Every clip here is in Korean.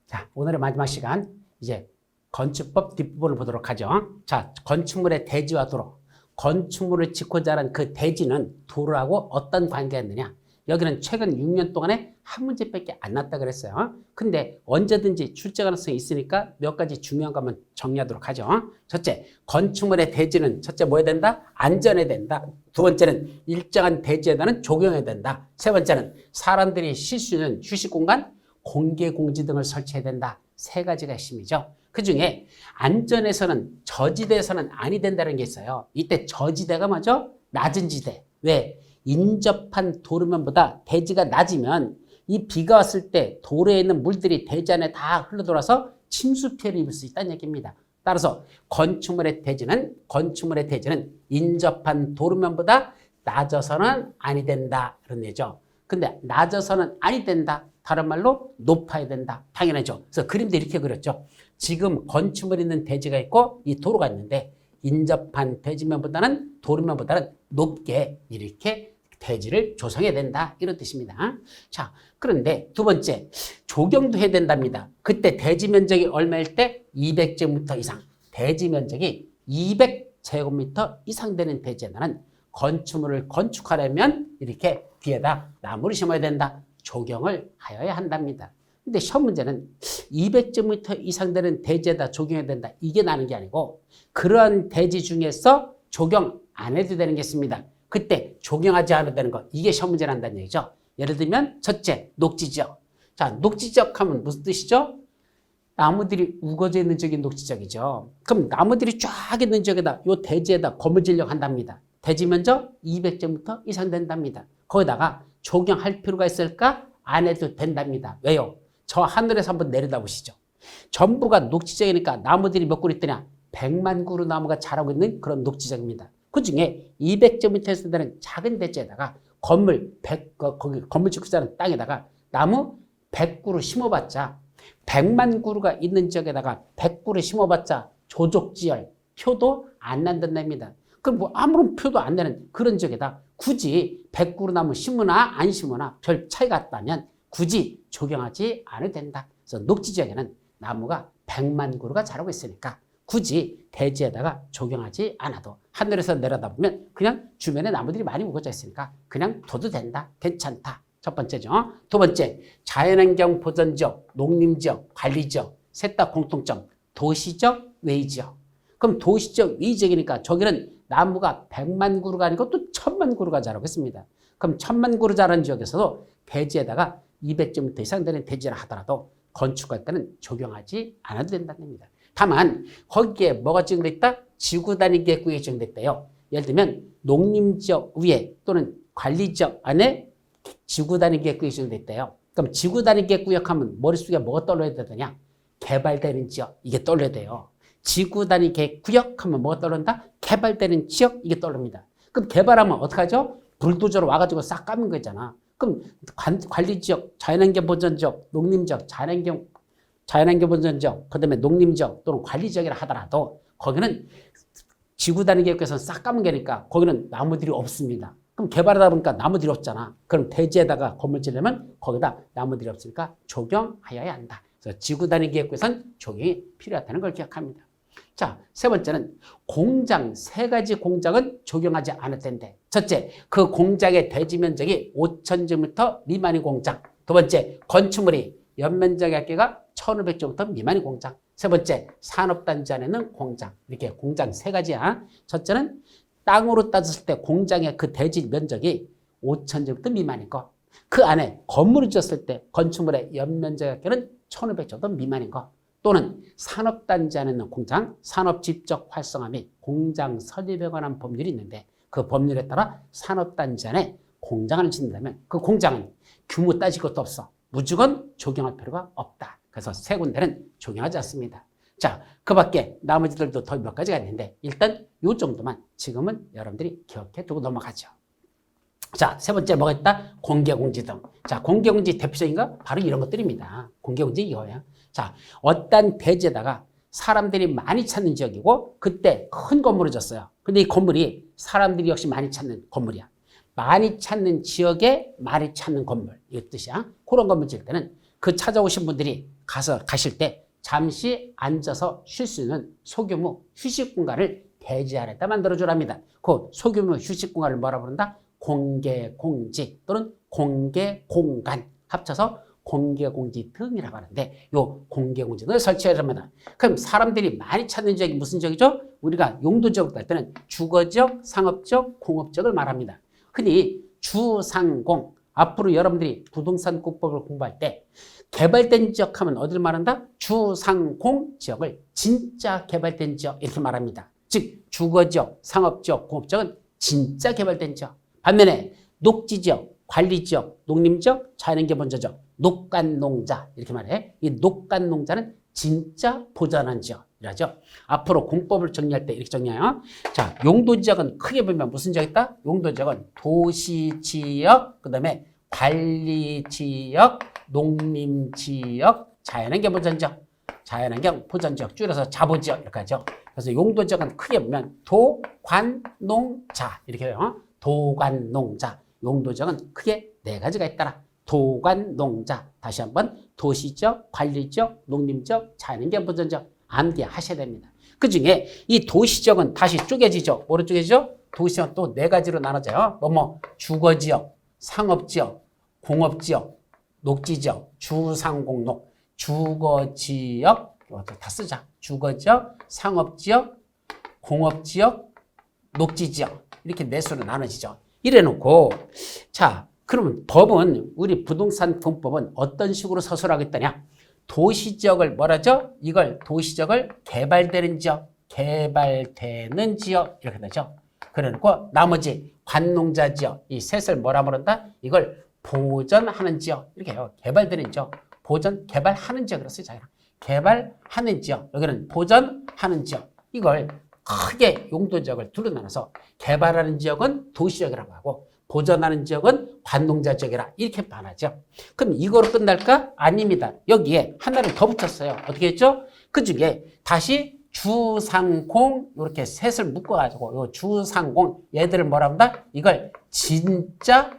자, 오늘의 마지막 시간 이제 건축법 뒷부분을 보도록 하죠. 자, 건축물의 대지와 도로. 건축물을 짓고자 하는 그 대지는 도로하고 어떤 관계가 있느냐? 여기는 최근 6년 동안에 한 문제밖에 안 났다 그랬어요. 근데 언제든지 출제 가능성이 있으니까 몇 가지 중요한 것만 정리하도록 하죠. 첫째, 건축물의 대지는 첫째 뭐 해야 된다? 안전해야 된다. 두 번째는 일정한 대지에다는 적용해야 된다. 세 번째는 사람들이 쉴 수 있는 휴식 공간, 공개 공지 등을 설치해야 된다. 세 가지가 핵심이죠. 그 중에 안전에서는 저지대에서는 아니 된다는 게 있어요. 이때 저지대가 뭐죠? 낮은 지대. 왜? 인접한 도로면보다 대지가 낮으면 이 비가 왔을 때 도로에 있는 물들이 대지 안에 다 흘러들어와서 침수 피해를 입을 수 있다는 얘기입니다. 따라서 건축물의 대지는 인접한 도로면보다 낮아서는 아니 된다. 그런 얘기죠. 근데 낮아서는 아니 된다. 다른 말로 높아야 된다. 당연하죠. 그래서 그림도 이렇게 그렸죠. 지금 건축물이 있는 대지가 있고 이 도로가 있는데 인접한 대지면보다는 도로면보다는 높게 이렇게 대지를 조성해야 된다. 이런 뜻입니다. 자, 그런데 두 번째, 조경도 해야 된답니다. 그때 대지 면적이 얼마일 때? 200제곱미터 이상. 대지 면적이 200제곱미터 이상 되는 대지에는 건축물을 건축하려면 이렇게 뒤에다 나무를 심어야 된다. 조경을 하여야 한답니다. 근데 시험 문제는 200제곱미터 이상 되는 대지에다 조경해야 된다. 이게 나는 게 아니고 그러한 대지 중에서 조경 안 해도 되는 게 있습니다. 그때 조경하지 않아도 되는 거. 이게 시험 문제 난다는 얘기죠. 예를 들면 첫째, 녹지지역. 자, 녹지지역 하면 무슨 뜻이죠? 나무들이 우거져 있는 지역이 녹지지역이죠. 그럼 나무들이 쫙 있는 지역에다 요 대지에다 건물 지으려고 한답니다. 대지 면적 200제곱미터 이상 된답니다. 거기다가 조경할 필요가 있을까? 안 해도 된답니다. 왜요? 저 하늘에서 한번 내려다보시죠. 전부가 녹지지역이니까 나무들이 몇 그루 있더냐? 100만 그루 나무가 자라고 있는 그런 녹지지역입니다. 그 중에 200제곱미터에서 되는 작은 대지에다가 거기 건물 짓고 사는 땅에다가 나무 100그루 심어봤자 100만 그루가 있는 지역에다가 100그루 심어봤자 조족지열 표도 안 난다는 그럼 뭐 아무런 표도 안 내는 그런 지역에다 굳이 100그루 나무 심으나 안 심으나 별 차이가 없다면 굳이 조경하지 않아도 된다. 그래서 녹지지역에는 나무가 100만 그루가 자라고 있으니까 굳이 대지에다가 조경하지 않아도 하늘에서 내려다보면 그냥 주변에 나무들이 많이 우거져 있으니까 그냥 둬도 된다. 괜찮다. 첫 번째죠. 두 번째, 자연환경 보전지역, 농림지역, 관리지역, 셋 다 공통점, 도시적, 외지역. 그럼 도시적, 외지역이니까 저기는 나무가 100만 그루가 아니고 또 1000만 그루가 자라고 있습니다. 그럼 1000만 그루 자라는 지역에서도 대지에다가 200제곱미터 이상 되는 대지라 하더라도 건축할 때는 적용하지 않아도 된다는 겁니다. 다만 거기에 뭐가 지정돼 있다? 지구 단위 계획구역이 지정됐대요. 예를 들면 농림지역 위에 또는 관리지역 안에 지구 단위 계획구역이 지정됐대요. 그럼 지구 단위 계획구역 하면 머릿속에 뭐가 떠올려야 되느냐? 개발되는 지역, 이게 떠올려야 돼요. 지구 단위 계획구역 하면 뭐가 떠오른다? 개발되는 지역, 이게 떠오릅니다. 그럼 개발하면 어떡하죠? 불도저로 와가지고 싹 까는 거잖아. 그럼 관리지역, 자연환경 보전지역, 농림지역, 자연환경 보전지역, 그 다음에 농림지역 또는 관리지역이라 하더라도 거기는 지구 단위 계획에서는 싹 까면 되니까 거기는 나무들이 없습니다. 그럼 개발하다 보니까 나무들이 없잖아. 그럼 대지에다가 건물 지으려면 거기다 나무들이 없으니까 조경하여야 한다. 그래서 지구 단위 계획에서는 조경이 필요하다는 걸 기억합니다. 자, 세 번째는 공장, 세 가지 공장은 적용하지 않을 텐데. 첫째, 그 공장의 대지 면적이 5,000제곱미터 미만인 공장. 두 번째, 건축물이 연면적의 합계가 1,500제곱미터 미만인 공장. 세 번째, 산업단지 안에는 공장. 이렇게 공장 세 가지야. 첫째는 땅으로 따졌을 때 공장의 그 대지 면적이 5,000제곱미터 미만인 거. 그 안에 건물을 지었을 때 건축물의 연면적의 합계는 1,500제곱미터 미만인 거. 또는 산업단지 안에 있는 공장, 산업집적 활성화 및 공장 설립에 관한 법률이 있는데 그 법률에 따라 산업단지 안에 공장을 짓는다면 그 공장은 규모 따질 것도 없어. 무조건 적용할 필요가 없다. 그래서 세 군데는 적용하지 않습니다. 자, 그 밖에 나머지들도 더 몇 가지가 있는데 일단 요 정도만 지금은 여러분들이 기억해 두고 넘어가죠. 자, 세 번째 뭐가 있다? 공개공지 등. 자, 공개공지 대표적인가? 바로 이런 것들입니다. 공개공지 이거야. 자, 어떤 대지에다가 사람들이 많이 찾는 지역이고 그때 큰 건물을 졌어요. 근데 이 건물이 사람들이 역시 많이 찾는 건물이야. 많이 찾는 지역에 많이 찾는 건물. 이 뜻이야. 그런 건물 지을 때는 그 찾아오신 분들이 가실 때 잠시 앉아서 쉴 수 있는 소규모 휴식 공간을 대지하에다 만들어주랍니다. 그 소규모 휴식 공간을 뭐라 부른다? 공개 공지 또는 공개 공간 합쳐서 공개 공지 등이라고 하는데 요 공개 공지를 설치해야 합니다. 그럼 사람들이 많이 찾는 지역이 무슨 지역이죠? 우리가 용도 지역을 할 때는 주거지역, 상업지역, 공업지역을 말합니다. 흔히 주상공 앞으로 여러분들이 부동산 국법을 공부할 때 개발된 지역 하면 어디를 말한다? 주상공 지역을 진짜 개발된 지역 이렇게 말합니다. 즉 주거지역, 상업지역, 공업지역은 진짜 개발된 지역. 반면에 녹지지역, 관리지역, 농림지역, 자연환경보전지역, 녹간농자 이렇게 말해. 이 녹간농자는 진짜 보전한 지역이라죠. 앞으로 공법을 정리할 때 이렇게 정리해요. 자, 용도지역은 크게 보면 무슨 지역이다? 용도지역은 도시지역, 그 다음에 관리지역, 농림지역, 자연환경보전지역, 자연환경보전지역 줄여서 자보지역 이렇게 하죠. 그래서 용도지역은 크게 보면 도, 관, 농, 자 이렇게 해요. 도관, 농자. 용도지역은 크게 네 가지가 있더라. 도관, 농자. 다시 한번 도시지역, 관리지역, 농림지역, 자연환경보전지역 암기하셔야 됩니다. 그 중에 이 도시지역은 다시 쪼개지죠. 뭐로 쪼개지죠? 도시지역은 또 네 가지로 나눠져요. 주거지역, 상업지역, 공업지역, 녹지지역, 주상공록, 주거지역, 다 쓰자. 주거지역, 상업지역, 공업지역, 녹지지역 이렇게 네 수로 나눠지죠. 이래놓고 자 그러면 법은 우리 부동산 공법은 어떤 식으로 서술하겠다냐? 도시지역을 뭐라죠? 이걸 도시지역을 개발되는 지역, 개발되는 지역 이렇게 되죠. 그래놓고 나머지 관농자 지역 이 셋을 뭐라 부른다? 이걸 보전하는 지역 이렇게 해요. 개발되는 지역, 보전, 개발하는 지역으로 쓰자. 개발하는 지역, 여기는 보전하는 지역. 이걸 크게 용도지역을 둘로 나눠서 개발하는 지역은 도시지역이라고 하고 보전하는 지역은 관농자 지역이라 이렇게 말하죠. 그럼 이거로 끝날까? 아닙니다. 여기에 하나를 더 붙였어요. 어떻게 했죠? 그 중에 다시 주상공 이렇게 셋을 묶어가지고 요 주상공 얘들을 뭐라 한다? 이걸 진짜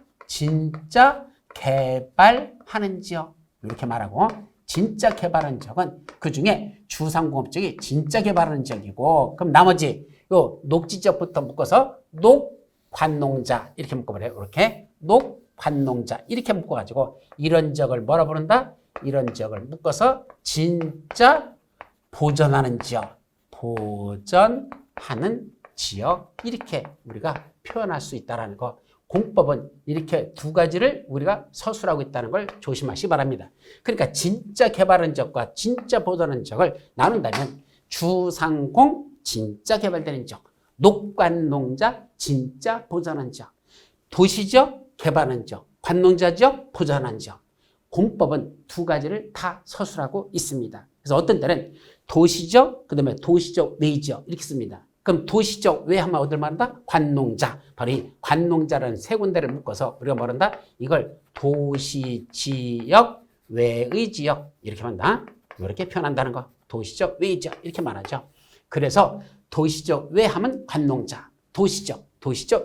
개발하는 지역 이렇게 말하고 진짜 개발하는 지역은 그 중에 주상공업 지역이 진짜 개발하는 지역이고 그럼 나머지 요 녹지 지역부터 묶어서 녹관농자 이렇게 묶어버려요. 이렇게 녹관농자 이렇게 묶어가지고 이런 지역을 뭐라 부른다? 이런 지역을 묶어서 진짜 보전하는 지역, 보전하는 지역 이렇게 우리가 표현할 수 있다는 거. 공법은 이렇게 두 가지를 우리가 서술하고 있다는 걸 조심하시기 바랍니다. 그러니까 진짜 개발한 지역과 진짜 보전하는 지역을 나눈다면 주상공 진짜 개발되는 지역, 녹관농자 진짜 보전한 지역, 도시지역 개발한 지역, 관농자 지역 보전한 지역. 공법은 두 가지를 다 서술하고 있습니다. 그래서 어떤 때는 도시지역, 그 다음에 도시지역 외지역 이렇게 씁니다. 그럼 도시적 외 하면 어딜 말한다? 관농자. 바로 이 관농자라는 세 군데를 묶어서 우리가 뭐란다? 이걸 도시지역 외의 지역 이렇게 말한다. 이렇게 표현한다는 거. 도시적 외의 지역 이렇게 말하죠. 그래서 도시적 외 하면 관농자. 도시적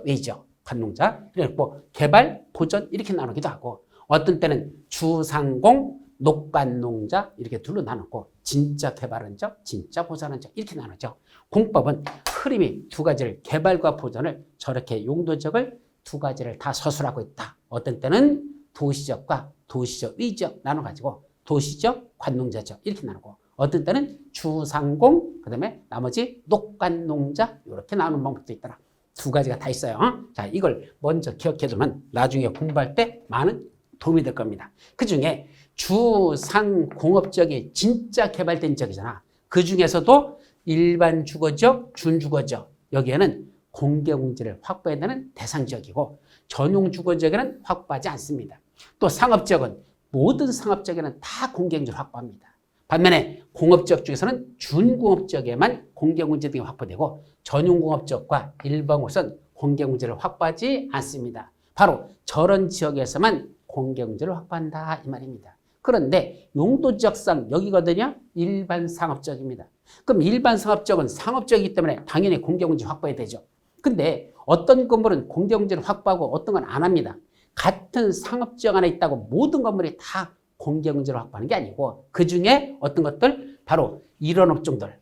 외의 지역 관농자. 그리고 개발, 보전 이렇게 나누기도 하고 어떤 때는 주상공, 녹관농자 이렇게 둘로 나누고 진짜 개발한 지역, 진짜 보전한 지역 이렇게 나누죠. 공법은 흐름이 두 가지를 개발과 보전을 저렇게 용도지역을 두 가지를 다 서술하고 있다. 어떤 때는 도시지역과 도시지역 위지역 나눠가지고 도시지역, 관농자지역 이렇게 나누고 어떤 때는 주상공, 그 다음에 나머지 녹관농자 이렇게 나누는 방법도 있더라. 두 가지가 다 있어요. 자, 이걸 먼저 기억해두면 나중에 공부할 때 많은 도움이 될 겁니다. 그 중에 주상공업지역이 진짜 개발된 지역이잖아. 그 중에서도 일반 주거지역, 준주거지역 여기에는 공개공지를 확보해야 되는 대상 지역이고 전용 주거지역에는 확보하지 않습니다. 또 상업지역은 모든 상업지역에는 다 공개공지를 확보합니다. 반면에 공업지역 중에서는 준공업지역에만 공개공지 등이 확보되고 전용공업지역과 일반공업은 공개공지를 확보하지 않습니다. 바로 저런 지역에서만 공개공지를 확보한다 이 말입니다. 그런데 용도지역상 여기거든요. 일반 상업지역입니다. 그럼 일반 상업지역은 상업지역이기 때문에 당연히 공개공지 확보해야 되죠. 근데 어떤 건물은 공개공지를 확보하고 어떤 건 안 합니다. 같은 상업지역 안에 있다고 모든 건물이 다 공개 문제를 확보하는 게 아니고 그 중에 어떤 것들 바로 이런 업종들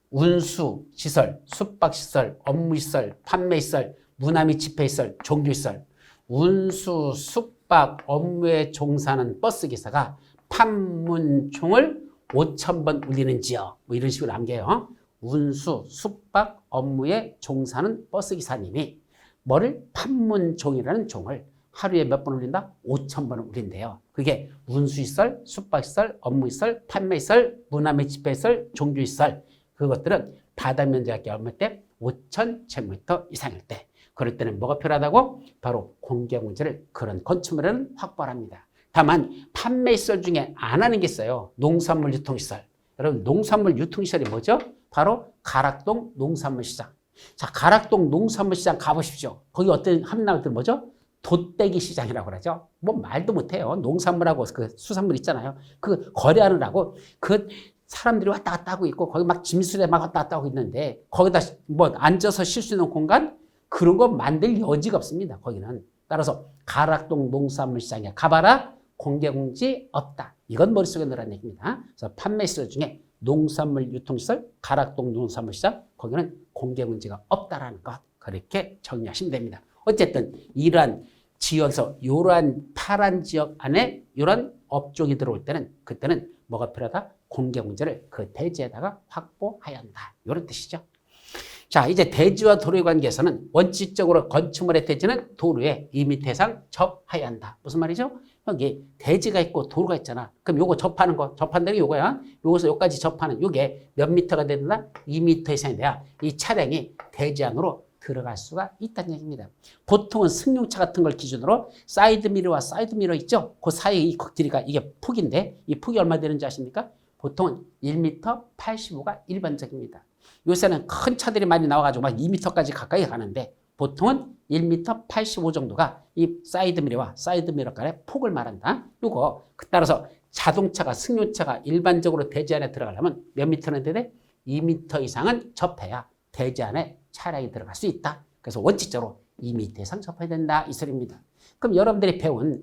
운수 시설, 숙박 시설, 업무 시설, 판매 시설, 문화 및 집회 시설, 종교 시설 운수, 숙박, 업무에 종사하는 버스 기사가 판문총을 5,000번 울리는 지역 뭐 이런 식으로 남겨요. 운수, 숙박, 업무에 종사하는 버스 기사님이 뭐를 판문종이라는 종을 하루에 몇 번 울린다? 5,000번을 울린대요. 그게 운수시설, 숙박시설, 업무시설, 판매시설, 문화 및 집회시설, 종교시설 그것들은 바다 면적이 얼마 때? 5,000제곱미터 이상일 때. 그럴 때는 뭐가 필요하다고? 바로 공개공지를 그런 건축물에는 확보합니다. 다만 판매시설 중에 안 하는 게 있어요. 농산물 유통시설. 여러분 농산물 유통시설이 뭐죠? 바로 가락동 농산물시장. 자, 가락동 농산물시장 가보십시오. 거기 어떤 함락들 뭐죠? 돛대기 시장이라고 그러죠. 뭐 말도 못해요. 농산물하고 그 수산물 있잖아요. 그 거래하느라고 그 사람들이 왔다 갔다 하고 있고 거기 막 짐수레 막 왔다 갔다 하고 있는데 거기다 뭐 앉아서 쉴 수 있는 공간 그런 거 만들 여지가 없습니다. 거기는. 따라서 가락동 농산물시장에 가봐라. 공개공지 없다. 이건 머릿속에 넣으라는 얘기입니다. 그래서 판매시설 중에 농산물 유통시설, 가락동 농산물시장 거기는 공개공지가 없다라는 것 그렇게 정리하시면 됩니다. 어쨌든 이러한 지어서 이러한 파란 지역 안에 이러한 업종이 들어올 때는 그때는 뭐가 필요하다? 공개공지를 그 대지에다가 확보해야 한다. 이런 뜻이죠. 자, 이제 대지와 도로의 관계에서는 원칙적으로 건축물의 대지는 도로에 2m 이상 접해야 한다. 무슨 말이죠? 여기 대지가 있고 도로가 있잖아. 그럼 요거 접하는 거, 접한다는 게 요거야. 요거서 요까지 접하는 요게 몇 미터가 된다? 2m 이상이 돼야 이 차량이 대지 안으로 들어갈 수가 있다는 얘기입니다. 보통은 승용차 같은 걸 기준으로 사이드미러와 사이드미러 있죠? 그 사이 이 길이가 이게 폭인데 이 폭이 얼마 되는지 아십니까? 보통은 1m 85가 일반적입니다. 요새는 큰 차들이 많이 나와가지고 막 2m까지 가까이 가는데 보통은 1m 85 정도가 이 사이드미러와 사이드미러 간의 폭을 말한다. 요거 따라서 자동차가 승용차가 일반적으로 대지 안에 들어가려면 몇 미터는 되대? 2m 이상은 접해야 대지 안에 차량이 들어갈 수 있다. 그래서 원칙적으로 2m 이상 접해야 된다. 이 소리입니다. 그럼 여러분들이 배운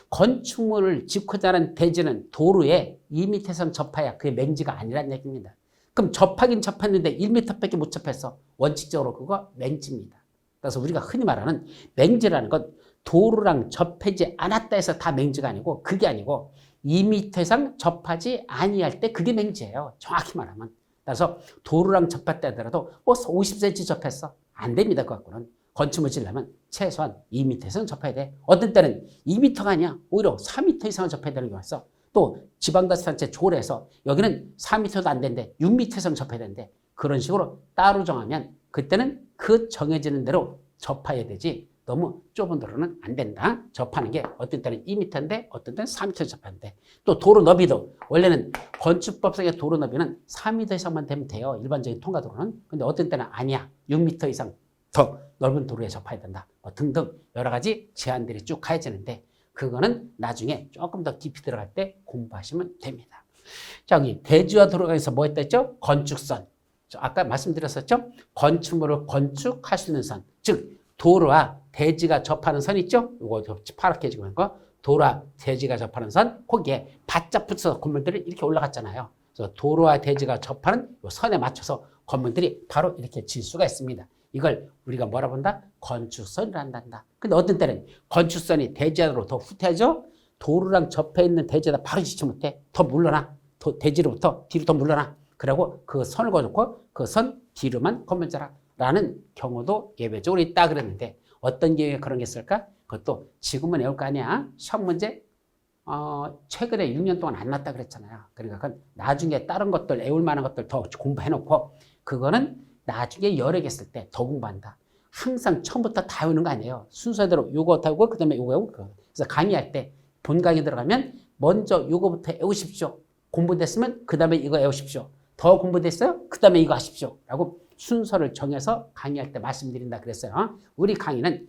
건축물을 짓고자 하는 대지는 도로에 2m 이상 접해야 그게 맹지가 아니란 얘기입니다. 그럼 접하긴 접했는데 1m밖에 못 접했어. 원칙적으로 그거 맹지입니다. 그래서 우리가 흔히 말하는 맹지라는 건 도로랑 접하지 않았다 해서 다 맹지가 아니고 그게 아니고 2m 이상 접하지 아니할 때 그게 맹지예요. 정확히 말하면. 그래서 도로랑 접했다 하더라도 뭐 50cm 접했어. 안 됩니다. 그 갖고는. 건축물 지으려면 최소한 2m 이상 접해야 돼. 어떤 때는 2m가 아니야. 오히려 4m 이상을 접해야 되는 경우가 있어. 또 지방자치단체 조례에서 여기는 4m도 안 된대. 6m 이상 접해야 된대. 그런 식으로 따로 정하면 그때는 그 정해지는 대로 접해야 되지 너무 좁은 도로는 안 된다. 접하는 게 어떤 때는 2m인데 어떤 때는 4m 접하는데 또 도로 너비도 원래는 건축법상의 도로 너비는 4m 이상만 되면 돼요. 일반적인 통과도로는. 근데 어떤 때는 아니야. 6m 이상 더 넓은 도로에 접해야 된다. 뭐 등등 여러 가지 제한들이 쭉 가해지는데 그거는 나중에 조금 더 깊이 들어갈 때 공부하시면 됩니다. 자, 여기 대지와 도로가 있어 뭐 했다 했죠? 건축선. 아까 말씀드렸었죠? 건축물을 건축할 수 있는 선. 즉 도로와 대지가 접하는 선 있죠? 이거 파랗게 지금 거. 도로와 대지가 접하는 선. 거기에 바짝 붙어서 건물들이 이렇게 올라갔잖아요. 그래서 도로와 대지가 접하는 이 선에 맞춰서 건물들이 바로 이렇게 질 수가 있습니다. 이걸 우리가 뭐라 본다? 건축선이라 한단다. 근데 어떤 때는 건축선이 대지 안으로 더 후퇴하죠? 도로랑 접해 있는 대지에다 바로 짓지 못해. 더 물러나. 대지로부터 뒤로 더 물러나. 그리고 그 선을 거놓고 그 선 뒤로만 건물 자라라는 경우도 예외적으로 있다 그랬는데 어떤 경우에 그런 게 있을까? 그것도 지금은 외울 거 아니야. 시험 문제 최근에 6년 동안 안 났다 그랬잖아요. 그러니까 그건 나중에 다른 것들 외울 만한 것들 더 공부해놓고 그거는 나중에 여러 개 쓸 때 더 공부한다. 항상 처음부터 다 외우는 거 아니에요. 순서대로 요거 하고 그 다음에 요거 하고 그래서 강의할 때 본 강의 들어가면 먼저 요거부터 외우십시오. 공부됐으면 그 다음에 이거 외우십시오. 더 공부됐어요? 그 다음에 이거 하십시오. 라고 순서를 정해서 강의할 때 말씀드린다 그랬어요. 우리 강의는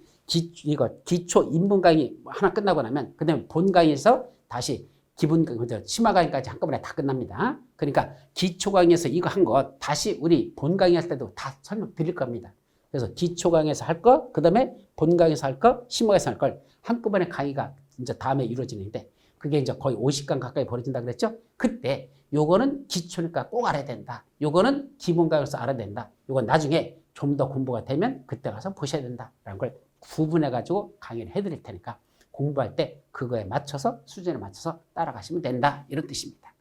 기초 인문 강의 하나 끝나고 나면 그 다음에 본 강의에서 다시 기본 심화 강의까지 한꺼번에 다 끝납니다. 그러니까 기초 강의에서 이거 한 거 다시 우리 본 강의 할 때도 다 설명 드릴 겁니다. 그래서 기초 강의에서 할 거, 그 다음에 본 강의에서 할 거, 심화 강의에서 할 걸 한꺼번에 강의가 이제 다음에 이루어지는데 그게 이제 거의 50강 가까이 벌어진다 그랬죠? 그때 요거는 기초니까 꼭 알아야 된다. 요거는 기본과에서 알아야 된다. 요건 나중에 좀 더 공부가 되면 그때 가서 보셔야 된다라는 걸 구분해가지고 강의를 해드릴 테니까 공부할 때 그거에 맞춰서 수준에 맞춰서 따라가시면 된다. 이런 뜻입니다.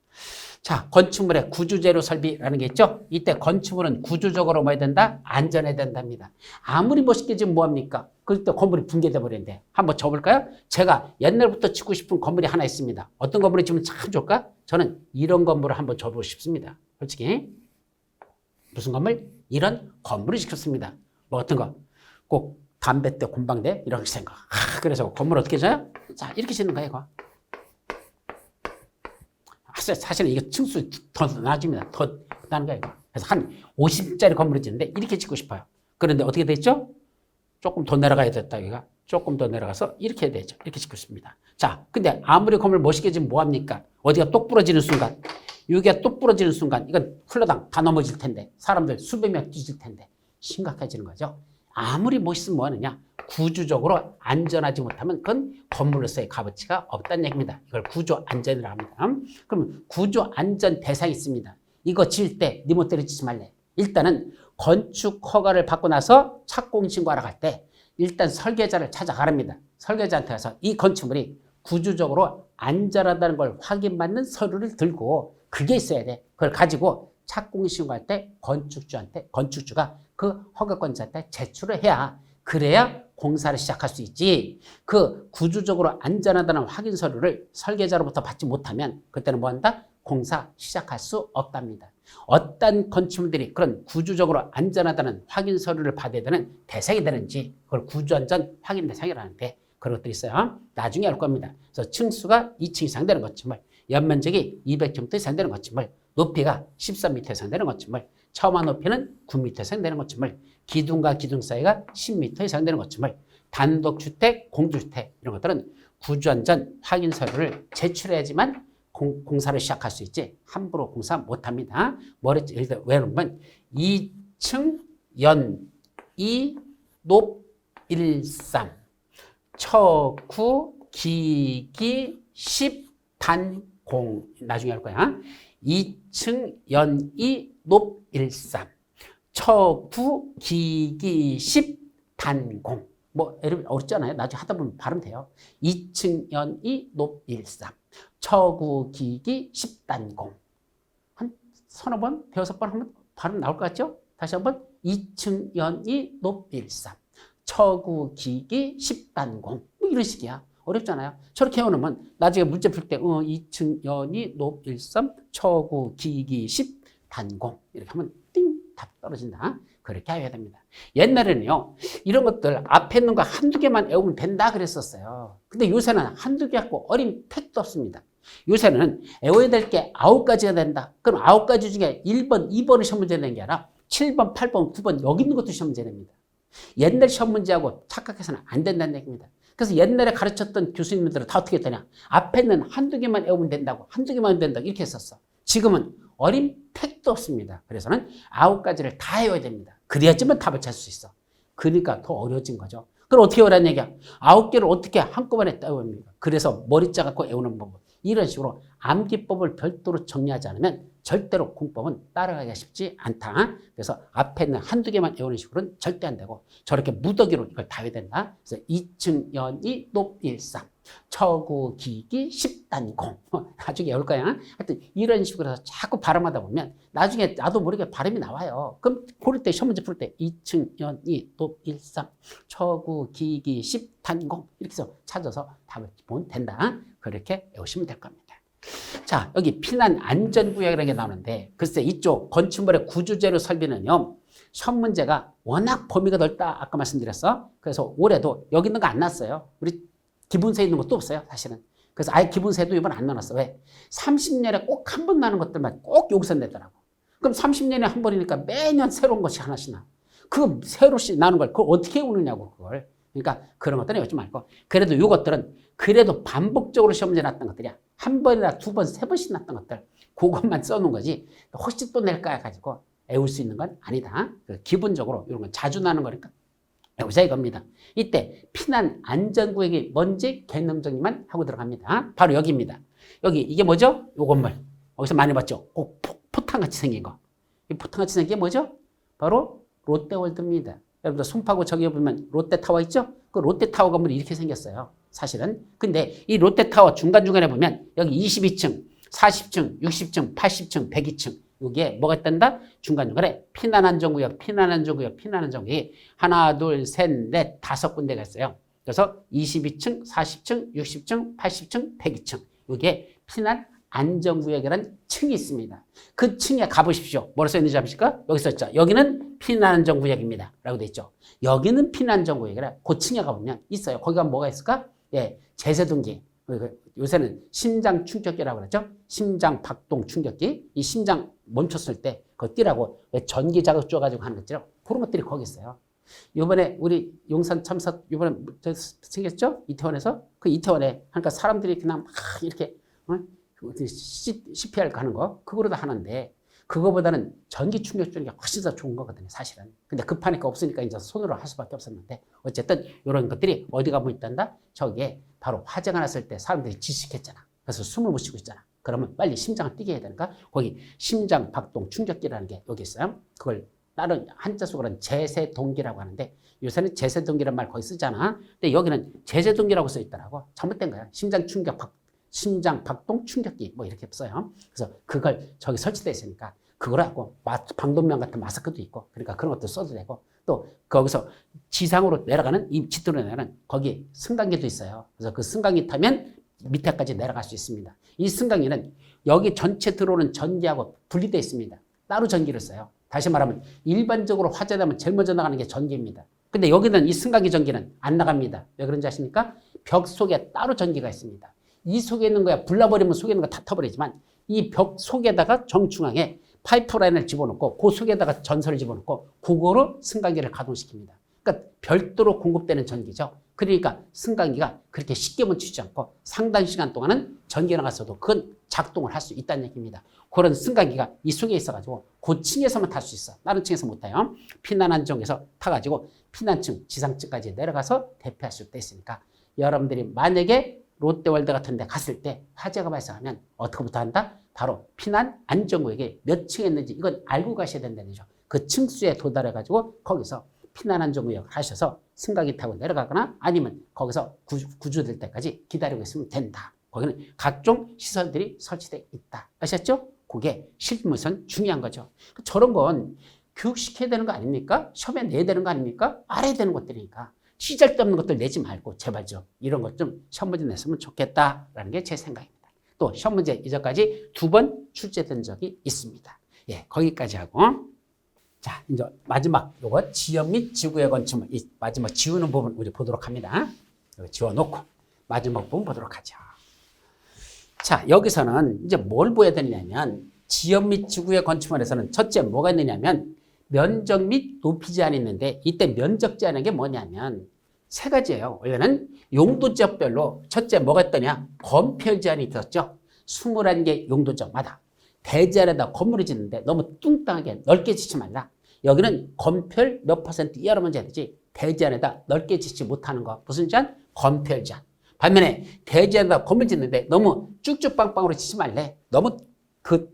자, 건축물의 구조재료 설비라는 게 있죠. 이때 건축물은 구조적으로 뭐 해야 된다? 안전해야 된답니다. 아무리 멋있게 지금 뭐합니까? 그때 건물이 붕괴돼 버리는데 한번 줘볼까요? 제가 옛날부터 짓고 싶은 건물이 하나 있습니다. 어떤 건물이 지금 참 좋을까? 저는 이런 건물을 한번 줘보고 싶습니다. 솔직히 무슨 건물? 이런 건물을 짓겠습니다. 뭐 어떤 거? 꼭 담배대, 곰방대 이런 생각. 그래서 건물 어떻게 져요? 자, 이렇게 짓는 거예요. 이거. 사실은 이거 층수 더 나아집니다. 더 나는 거예요. 그래서 한 50짜리 건물을 짓는데 이렇게 짓고 싶어요. 그런데 어떻게 됐죠? 조금 더 내려가야 됐다. 여기가 조금 더 내려가서 이렇게 해야 되죠. 이렇게 짓고 있습니다. 자, 근데 아무리 건물 멋있게 지면 뭐합니까? 어디가 똑 부러지는 순간, 여기가 똑 부러지는 순간 이건 훌러당 다 넘어질 텐데 사람들 수백 명 뒤질 텐데 심각해지는 거죠. 아무리 멋있으면 뭐하느냐? 구조적으로 안전하지 못하면 그건 건물로서의 값어치가 없다는 얘기입니다. 이걸 구조 안전이라고 합니다. 그럼 구조 안전 대상이 있습니다. 이거 지을 때 네 멋대로 짓지 말래. 일단은 건축 허가를 받고 나서 착공 신고하러 갈 때 일단 설계자를 찾아가랍니다. 설계자한테 가서 이 건축물이 구조적으로 안전하다는 걸 확인받는 서류를 들고 그게 있어야 돼. 그걸 가지고 착공 신고할 때 건축주가 그 허가권자한테 제출을 해야 그래야 공사를 시작할 수 있지. 그 구조적으로 안전하다는 확인 서류를 설계자로부터 받지 못하면 그때는 뭐한다? 공사 시작할 수 없답니다. 어떤 건축물들이 그런 구조적으로 안전하다는 확인 서류를 받아야 되는 대상이 되는지 그걸 구조안전 확인 대상이라는데 그런 것들이 있어요. 나중에 알 겁니다. 그래서 층수가 2층 이상 되는 건축물, 연면적이 200제곱미터 이상 되는 건축물, 높이가 13m 이상 되는 건축물, 처마 높이는 9m 이상 되는 건축물, 기둥과 기둥 사이가 10m 이상 되는 건축물, 단독주택, 공주주택 이런 것들은 구조안전 확인 서류를 제출해야지만 공사를 시작할 수 있지 함부로 공사 못합니다. 뭐랬지? 예를 들어 왜냐면 2층 연2 높 13 처구 기기 10 단공 나중에 할 거야. 2층 연2 높 13 처구 기기 10 단공 뭐 여러분 어렵잖아요. 나중에 하다 보면 발음 돼요. 2층 연2 높 13 처구 기기 10단공 한 서너 번 대여섯 번 하면 발음 나올 것 같죠? 다시 한번 2층 연2 높 13 처구 기기 10단공 뭐 이런 식이야. 어렵잖아요. 저렇게 해놓으면 나중에 문제 풀 때 2층 연2 높 13 처구 기기 10단공 이렇게 하면 띵 답 떨어진다. 그렇게 해야 됩니다. 옛날에는요, 이런 것들 앞에 있는 거 한두 개만 외우면 된다 그랬었어요. 근데 요새는 한두 개 갖고 어린 택도 없습니다. 요새는 외워야 될 게 9가지가 된다. 그럼 9가지 중에 1번, 2번을 시험 문제 내는 게 아니라 7번, 8번, 9번 여기 있는 것도 시험 문제 냅니다. 옛날 시험 문제하고 착각해서는 안 된다는 얘기입니다. 그래서 옛날에 가르쳤던 교수님들은 다 어떻게 했더냐. 앞에 있는 한두 개만 외우면 된다고, 한두 개만 된다고 이렇게 했었어. 지금은 어린 택도 없습니다. 그래서는 9가지를 다 외워야 됩니다. 그래야지만 답을 찾을 수 있어. 그러니까 더 어려워진 거죠. 그럼 어떻게 외우라는 얘기야? 9개를 어떻게 한꺼번에 외웁니까? 그래서 머리 짜갖고 외우는 방법. 이런 식으로 암기법을 별도로 정리하지 않으면 절대로 공법은 따라가기가 쉽지 않다. 그래서 앞에 있는 한두 개만 외우는 식으로는 절대 안 되고 저렇게 무더기로 이걸 다 외워야 된다. 그래서 2층 연이 높 13 처구 기기 10단공 나중에 외울 거야. 하여튼 이런 식으로 해서 자꾸 발음하다 보면 나중에 나도 모르게 발음이 나와요. 그럼 고를 때 시험 문제 풀 때 2층 연이 높 13 처구 기기 10단공 이렇게 해서 찾아서 답을 보면 된다. 그렇게 외우시면 될 겁니다. 자, 여기 피난 안전구역이라는 게 나오는데 글쎄 이쪽 건축물의 구조재료 설비는요. 시험 문제가 워낙 범위가 넓다 아까 말씀드렸어. 그래서 올해도 여기 있는 거 안 났어요. 우리 기본세 있는 것도 없어요 사실은. 그래서 아예 기본세도 이번 안 나눴어. 왜? 30년에 꼭 한 번 나는 것들만 꼭 여기서 내더라고. 그럼 30년에 한 번이니까 매년 새로운 것이 하나씩 나. 그 새로씩 나는 걸 그걸 어떻게 오느냐고 그걸. 그러니까 그런 것들은 외우지 말고 그래도 이것들은 그래도 반복적으로 시험 문제 났던 것들이야. 한 번이나 두 번, 세 번씩 났던 것들 그것만 써놓은 거지 혹시 또 낼까 해가지고 외울 수 있는 건 아니다. 기본적으로 이런 건 자주 나는 거니까 여기서 이겁니다. 이때 피난 안전구역이 뭔지 개념 정리만 하고 들어갑니다. 바로 여기입니다. 여기 이게 뭐죠? 요 건물. 여기서 많이 봤죠? 꼭 포탄같이 생긴 거. 이 포탄같이 생긴 게 뭐죠? 바로 롯데월드입니다. 여러분들 송파구 저기 보면 롯데타워 있죠? 그 롯데타워 건물이 이렇게 생겼어요. 사실은. 근데 이 롯데타워 중간중간에 보면 여기 22층, 40층, 60층, 80층, 102층. 이게 뭐가 있단다? 중간중간에 피난안전구역, 피난안전구역, 피난안전구역이 하나, 둘, 셋, 넷, 5군데가 있어요. 그래서 22층, 40층, 60층, 80층, 102층. 이게 피난안전구역이라는 층이 있습니다. 그 층에 가보십시오. 뭐라 써있는지 아십니까? 여기 써있죠. 여기는 피난안전구역입니다. 라고 돼 있죠. 여기는 피난안전구역이라 그 층에 가보면 있어요. 거기 가면 뭐가 있을까? 예, 제세동기. 요새는 심장 충격기라고 그러죠. 심장 박동 충격기. 이 심장 멈췄을 때 그거 뛰라고 전기 자극 줘가지고 하는 것처럼 그런 것들이 거기 있어요. 이번에 우리 용산 참사 이번에 생겼죠? 이태원에서 그 이태원에 그러니까 사람들이 그냥 막 이렇게 CPR 가는 거 그거로도 하는데 그거보다는 전기 충격 주는 게 훨씬 더 좋은 거거든요, 사실은. 근데 급하니까 없으니까 이제 손으로 할 수밖에 없었는데 어쨌든 이런 것들이 어디 가면 있단다? 저기에 바로 화재가 났을 때 사람들이 질식했잖아. 그래서 숨을 못 쉬고 있잖아. 그러면 빨리 심장을 뛰게 해야 되니까 거기 심장 박동 충격기라는 게 여기 있어요. 그걸 다른 한자 속으로는 제세동기라고 하는데 요새는 제세동기란 말 거의 쓰잖아. 근데 여기는 제세동기라고 써 있더라고. 잘못된 거야. 심장 박동 충격기 뭐 이렇게 써요. 그래서 그걸 저기 설치되어 있으니까 그걸 하고 방독면 같은 마스크도 있고 그러니까 그런 것도 써도 되고 또 거기서 지상으로 내려가는 이 짓도로 내려가는 거기 승강기도 있어요. 그래서 그 승강기 타면 밑에까지 내려갈 수 있습니다. 이 승강기는 여기 전체 들어오는 전기하고 분리되어 있습니다. 따로 전기를 써요. 다시 말하면 일반적으로 화재나면 제일 먼저 나가는 게 전기입니다. 근데 여기는 이 승강기 전기는 안 나갑니다. 왜 그런지 아십니까? 벽 속에 따로 전기가 있습니다. 이 속에 있는 거야 불나버리면 속에 있는 거 다 타버리지만 이 벽 속에다가 정중앙에 파이프라인을 집어넣고 그 속에다가 전선을 집어넣고 그거로 승강기를 가동시킵니다. 그러니까 별도로 공급되는 전기죠. 그러니까 승강기가 그렇게 쉽게 멈추지 않고 상당 시간 동안은 전기가 나갔어도 그건 작동을 할 수 있다는 얘기입니다. 그런 승강기가 이 속에 있어가지고 그 층에서만 탈 수 있어. 다른 층에서 못 타요. 피난안전구역에서 타가지고 피난층, 지상층까지 내려가서 대피할 수 있으니까 여러분들이 만약에 롯데월드 같은 데 갔을 때 화재가 발생하면 어떻게부터 한다? 바로 피난안전구역에 몇 층에 있는지 이건 알고 가셔야 된다는 거죠. 그 층수에 도달해가지고 거기서 피난안전구역 하셔서 승강기 타고 내려가거나 아니면 거기서 구조될 때까지 기다리고 있으면 된다. 거기는 각종 시설들이 설치되어 있다. 아셨죠? 그게 실무선 중요한 거죠. 저런 건 교육시켜야 되는 거 아닙니까? 시험에 내야 되는 거 아닙니까? 알아야 되는 것들이니까. 시잘데없는 것들 내지 말고 제발 좀 이런 것 좀 시험 문제 냈으면 좋겠다라는 게 제 생각입니다. 또 시험 문제 이전까지 2번 출제된 적이 있습니다. 예, 거기까지 하고 자 이제 마지막 요거 지연 및 지구의 건축물 이 마지막 지우는 부분 우리 보도록 합니다. 여기 지워놓고 마지막 부분 보도록 하죠. 자 여기서는 이제 뭘 보여야 되냐면 지연 및 지구의 건축물에서는 첫째 뭐가 있느냐면 면적 및 높이 제한이 있는데 이때 면적 제한인 게 뭐냐면 세 가지예요. 원래는 용도 지역별로 첫째 뭐가 있더냐 건폐율 제한이 있었죠. 21개 용도 지역마다 대지안에다 건물을 짓는데 너무 뚱땅하게 넓게 짓지 말라. 여기는 건폐율 몇 퍼센트 이하로만 해야 되지 대지안에다 넓게 짓지 못하는 거 무슨 제한? 건폐율 제한. 반면에 대지안에다 건물 짓는데 너무 쭉쭉빵빵으로 짓지 말래. 너무 그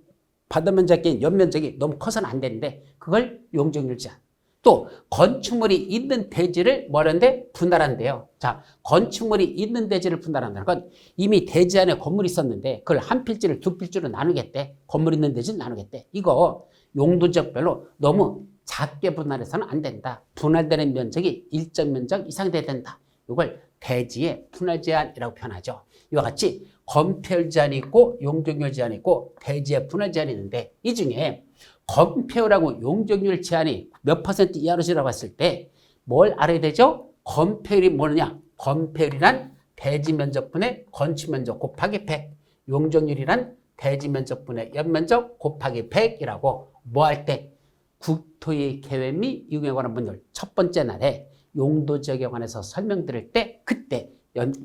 바다면적인 연면적이 너무 커서는 안 되는데 그걸 용적률 제한. 또 건축물이 있는 대지를 뭐라는데 분할한대요. 자, 건축물이 있는 대지를 분할한다는 건 이미 대지 안에 건물이 있었는데 그걸 한 필지를 두 필지로 나누겠대. 건물 있는 대지를 나누겠대. 이거 용도지역별로 너무 작게 분할해서는 안 된다. 분할되는 면적이 일정 면적 이상 돼야 된다. 이걸 대지의 분할 제한이라고 표현하죠. 이와 같이 건폐율 제한이 있고 용적률 제한이 있고 대지의 분할 제한이 있는데 이 중에 건폐율하고 용적률 제한이 몇 퍼센트 이하로 지라고 했을 때 뭘 알아야 되죠? 건폐율이 뭐냐? 건폐율이란 대지 면적분의 건축 면적 곱하기 100. 용적률이란 대지 면적분의 연면적 곱하기 100이라고 뭐 할 때 국토의 계획 및 이용에 관한 문들 첫 번째 날에 용도 지역에 관해서 설명드릴 때 그때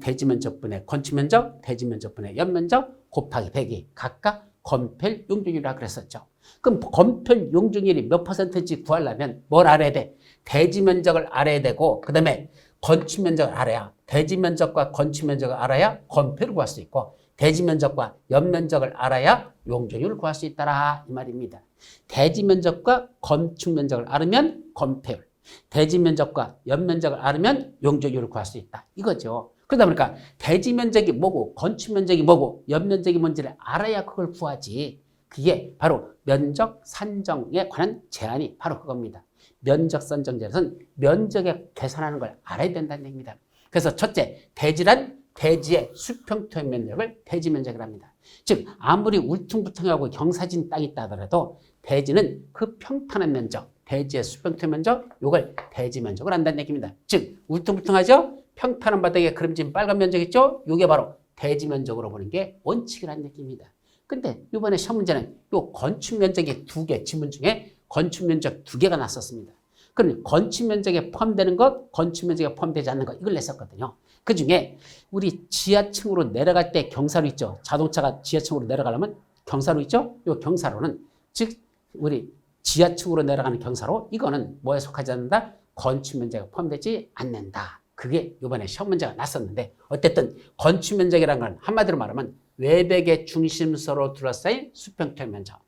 대지 면적분의 건축 면적, 대지 면적분의 연면적 곱하기 100이 각각 건폐율 용적률이라고 그랬었죠. 그럼 건폐율 용적률이 몇 퍼센트인지 구하려면 뭘 알아야 돼? 대지 면적을 알아야 되고 그 다음에 건축 면적을 알아야 대지 면적과 건축 면적을 알아야 건폐율을 구할 수 있고 대지 면적과 연면적을 알아야 용적률을 구할 수 있다라 이 말입니다. 대지 면적과 건축 면적을 알으면 건폐율, 대지 면적과 연면적을 알으면 용적률을 구할 수 있다 이거죠. 그러다 보니까 대지 면적이 뭐고 건축 면적이 뭐고 연면적이 뭔지를 알아야 그걸 구하지. 그게 바로 면적 산정에 관한 제한이 바로 그겁니다. 면적 산정제에서는 면적에 계산하는 걸 알아야 된다는 얘기입니다. 그래서 첫째, 대지란 대지의 수평토의 면적을 대지 면적이라고 합니다. 즉 아무리 울퉁불퉁하고 경사진 땅이 있다 하더라도 대지는 그 평탄한 면적, 대지의 수평토의 면적, 이걸 대지 면적을 한다는 얘기입니다. 즉 울퉁불퉁하죠? 평탄한 바닥에 그림진 빨간 면적 있죠? 이게 바로 대지 면적으로 보는 게 원칙이라는 얘기입니다. 근데 이번에 시험 문제는 요 건축 면적이 2개, 지문 중에 건축 면적 2개가 났었습니다. 그럼 건축 면적에 포함되는 것, 건축 면적에 포함되지 않는 것 이걸 냈었거든요. 그 중에 우리 지하층으로 내려갈 때 경사로 있죠. 자동차가 지하층으로 내려가려면 경사로 있죠. 요 경사로는 즉 우리 지하층으로 내려가는 경사로 이거는 뭐에 속하지 않는다? 건축 면적에 포함되지 않는다. 그게 이번에 시험 문제가 났었는데 어쨌든 건축 면적이라는 건 한마디로 말하면 외벽의 중심선으로 둘러싸인 수평토의 면적.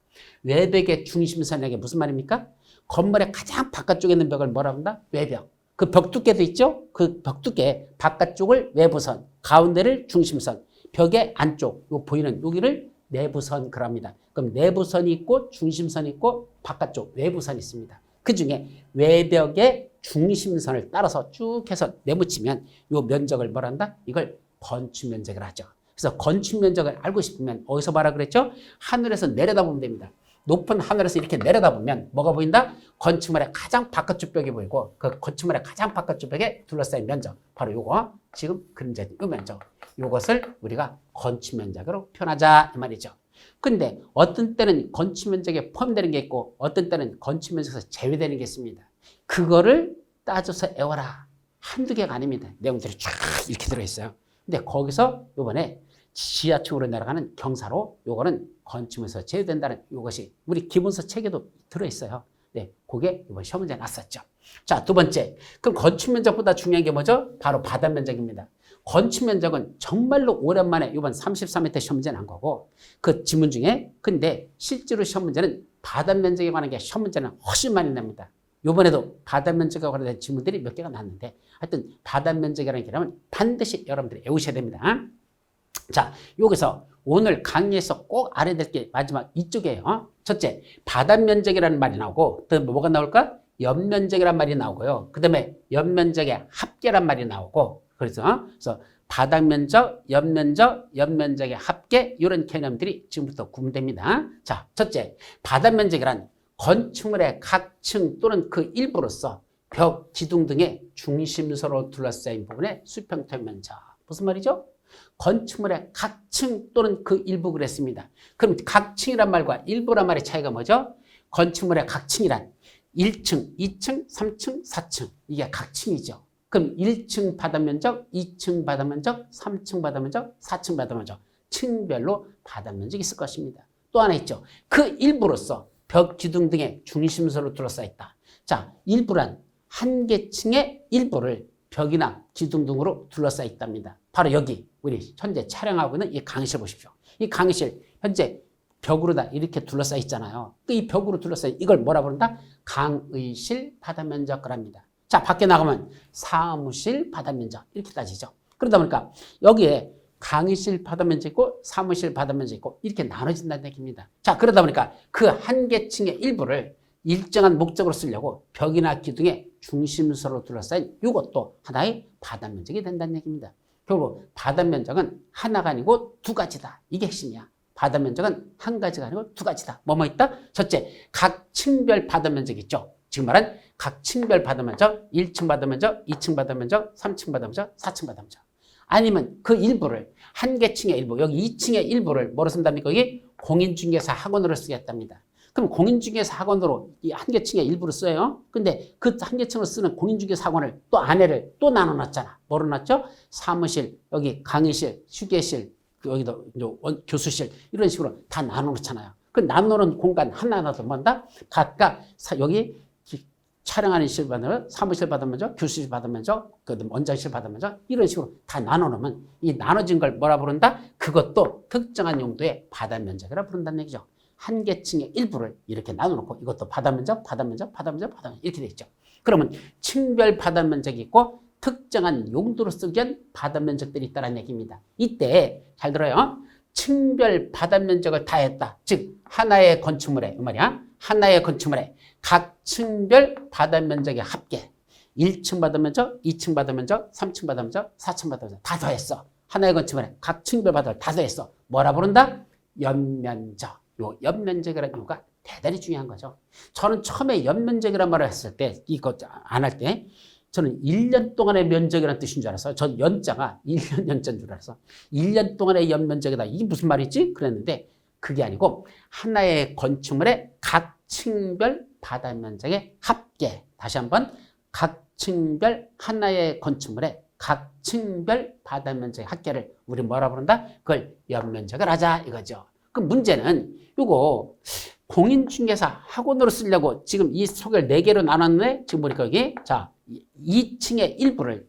외벽의 중심선에게 무슨 말입니까? 건물의 가장 바깥쪽에 있는 벽을 뭐라고 한다? 외벽. 그 벽 두께도 있죠? 그 벽 두께 바깥쪽을 외부선, 가운데를 중심선, 벽의 안쪽, 요 보이는 여기를 내부선 그럽니다. 그럼 내부선이 있고 중심선이 있고 바깥쪽 외부선이 있습니다. 그 중에 외벽의 중심선을 따라서 쭉 해서 내붙이면 요 면적을 뭐라 한다? 이걸 건축 면적이라 하죠. 그래서 건축 면적을 알고 싶으면 어디서 봐라 그랬죠? 하늘에서 내려다보면 됩니다. 높은 하늘에서 이렇게 내려다보면 뭐가 보인다? 건축물의 가장 바깥쪽 벽이 보이고 그 건축물의 가장 바깥쪽 벽에 둘러싸인 면적 바로 요거 지금 그림자 이 면적 요것을 우리가 건축 면적으로 표현하자 이 말이죠. 근데 어떤 때는 건축 면적에 포함되는 게 있고 어떤 때는 건축 면적에서 제외되는 게 있습니다. 그거를 따져서 외워라. 한두 개가 아닙니다. 내용들이 쫙 이렇게 들어있어요. 근데 거기서 요번에 지하층으로 내려가는 경사로 요거는 건축에서 제외된다는 요것이 우리 기본서 책에도 들어있어요. 네, 그게 이번 시험 문제에 났었죠. 자, 두 번째. 그럼 건축 면적보다 중요한 게 뭐죠? 바로 바닥 면적입니다. 건축 면적은 정말로 오랜만에 이번 33회 시험 문제 난 거고 그 지문 중에 근데 실제로 시험 문제는 바닥 면적에 관한 게 시험 문제는 훨씬 많이 납니다. 이번에도 바닥 면적에 관련된 지문들이 몇 개가 났는데 하여튼 바닥 면적이라는 개념은 반드시 여러분들이 외우셔야 됩니다. 자, 여기서 오늘 강의에서 꼭 알아야 될 게 마지막 이쪽이에요. 첫째, 바닥 면적이라는 말이 나오고 또 뭐가 나올까? 연면적이라는 말이 나오고요. 그 다음에 연면적의 합계란 말이 나오고 그래서 바닥 면적, 연면적, 연면적의 합계 이런 개념들이 지금부터 구분됩니다. 자, 첫째, 바닥 면적이란 건축물의 각 층 또는 그 일부로서 벽, 기둥 등의 중심선으로 둘러싸인 부분의 수평토의 면적. 무슨 말이죠? 건축물의 각 층 또는 그 일부 그랬습니다. 그럼 각 층이란 말과 일부란 말의 차이가 뭐죠? 건축물의 각 층이란 1층, 2층, 3층, 4층 이게 각 층이죠. 그럼 1층 바닥 면적, 2층 바닥 면적, 3층 바닥 면적, 4층 바닥 면적 층별로 바닥 면적이 있을 것입니다. 또 하나 있죠. 그 일부로서 벽, 기둥 등의 중심선으로 둘러싸여 있다. 자, 일부란 한 개 층의 일부를 벽이나 기둥 등으로 둘러싸여 있답니다. 바로 여기 우리 현재 촬영하고 있는 이 강의실 보십시오. 이 강의실 현재 벽으로 다 이렇게 둘러싸여 있잖아요. 이 벽으로 둘러싸여 이걸 뭐라 부른다? 강의실 바닥 면적을 합니다. 자, 밖에 나가면 사무실 바닥 면적 이렇게 따지죠. 그러다 보니까 여기에 강의실 바닥 면적 있고 사무실 바닥 면적 있고 이렇게 나눠진다는 얘기입니다. 자, 그러다 보니까 그 한 개 층의 일부를 일정한 목적으로 쓰려고 벽이나 기둥의 중심선으로 둘러싸인 이것도 하나의 바닥 면적이 된다는 얘기입니다. 결국 바닥 면적은 하나가 아니고 두 가지다. 이게 핵심이야. 바닥 면적은 한 가지가 아니고 두 가지다. 뭐뭐 있다? 첫째, 각 층별 바닥 면적 있죠. 지금 말한 각 층별 바닥 면적, 1층 바닥 면적, 2층 바닥 면적, 3층 바닥 면적, 4층 바닥 면적. 아니면 그 일부를 한 개 층의 일부, 여기 2층의 일부를 뭐로 쓴답니까? 여기 공인중개사 학원으로 쓰겠답니다. 그럼 공인중개사 학원으로 이 한 개 층의 일부를 써요. 근데 그 한 개 층으로 쓰는 공인중개사 학원을 또 안에를 또 나눠놨잖아. 뭐로 놨죠? 사무실, 여기 강의실, 휴게실, 여기도 이제 교수실 이런 식으로 다 나눠놓잖아요. 그 나누는 공간 하나하나도 뭔다? 각각 여기 촬영하는 실 받으면 사무실 받으면서 교수실 받으면서 그 원장실 받으면서 이런 식으로 다 나눠놓으면 이 나눠진 걸 뭐라 부른다? 그것도 특정한 용도의 바다 면적이라 부른다는 얘기죠. 한 계층의 일부를 이렇게 나눠놓고 이것도 바다 면적, 바다 면적, 바다 면적, 바다 면적 이렇게 돼 있죠. 그러면 층별 바다 면적이 있고 특정한 용도로 쓰기 위한 바다 면적들이 있다는 얘기입니다. 이때 잘 들어요. 층별 바다 면적을 다 했다. 즉 하나의 건축물에 이 말이야. 하나의 건축물에 각 층별 바다 면적의 합계 1층 바다 면적, 2층 바다 면적, 3층 바다 면적, 4층 바다 면적 다 더했어. 하나의 건축물에 각 층별 바다를 다 더했어. 뭐라 부른다? 연면적. 요 연면적이라는 이유가 대단히 중요한 거죠. 저는 처음에 연면적이라는 말을 했을 때 이거 안 할 때 저는 1년 동안의 면적이라는 뜻인 줄 알았어요. 전 연자가 1년 연자인 줄 알았어. 1년 동안의 연면적이다. 이게 무슨 말이지? 그랬는데 그게 아니고 하나의 건축물의 각 층별 바다 면적의 합계. 다시 한번 각 층별 하나의 건축물의 각 층별 바다 면적의 합계를 우리 뭐라 부른다? 그걸 연면적을 하자 이거죠. 그 문제는 이거 공인중개사 학원으로 쓰려고 지금 이 속을 4개로 나눴네. 지금 보니까 여기 자 2층의 일부를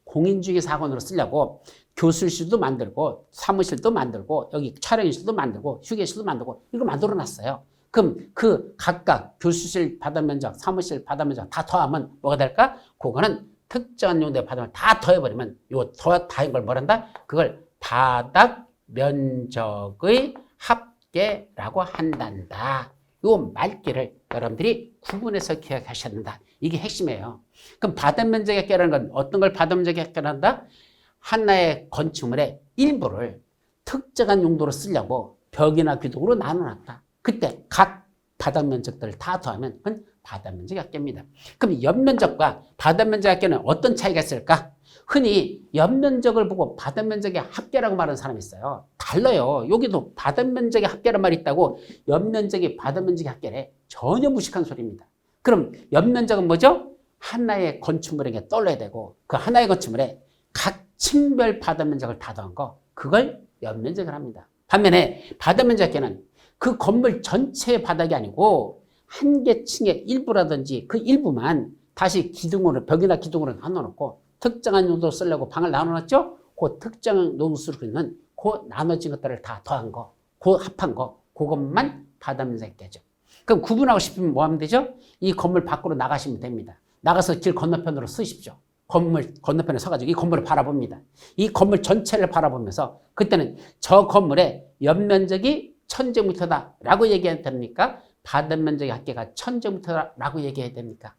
공인중개사 학원으로 쓰려고 교수실도 만들고 사무실도 만들고 여기 촬영실도 만들고 휴게실도 만들고 이거 만들어 놨어요. 그럼 그 각각 교수실 바다 면적, 사무실 바다 면적 다 더하면 뭐가 될까? 그거는 특정한 용도의 바다를 다 더해버리면 요 더한 걸 뭐란다? 그걸 바닥 면적의 합계라고 한단다. 요 말귀를 여러분들이 구분해서 기억하셔야 된다. 이게 핵심이에요. 그럼 바다 면적의 합계라는 건 어떤 걸 바다 면적의 합계를 한다? 하나의 건축물의 일부를 특정한 용도로 쓰려고 벽이나 기둥으로 나눠놨다. 그때 각 바닥 면적들을 다 더하면 그건 바다 면적의 합계입니다. 그럼 연면적과 바다 면적의 합계는 어떤 차이가 있을까? 흔히 연면적을 보고 바다 면적의 합계라고 말하는 사람이 있어요. 달라요. 여기도 바다 면적의 합계란 말이 있다고 연면적이 바다 면적의 합계래. 전혀 무식한 소리입니다. 그럼 연면적은 뭐죠? 하나의 건축물에게 떠올려야 되고 그 하나의 건축물에 각 층별 바다 면적을 다 더한 거 그걸 연면적을 합니다. 반면에 바다 면적 합계는 그 건물 전체의 바닥이 아니고 한 개층의 일부라든지 그 일부만 다시 기둥으로 벽이나 기둥으로 나눠놓고 특정한 용도로 쓰려고 방을 나눠놨죠? 그 특정한 용도로 있는 그 나눠진 것들을 다 더한 거, 그 합한 거, 그것만 바다 면적 합계죠. 그럼 구분하고 싶으면 뭐 하면 되죠? 이 건물 밖으로 나가시면 됩니다. 나가서 길 건너편으로 서십시오. 건물 건너편에 서가지고 이 건물을 바라봅니다. 이 건물 전체를 바라보면서 그때는 저 건물의 연면적이 1000제곱미터다라고 얘기해야 됩니까? 바다 면적의 합계가 1000제곱미터라고 얘기해야 됩니까?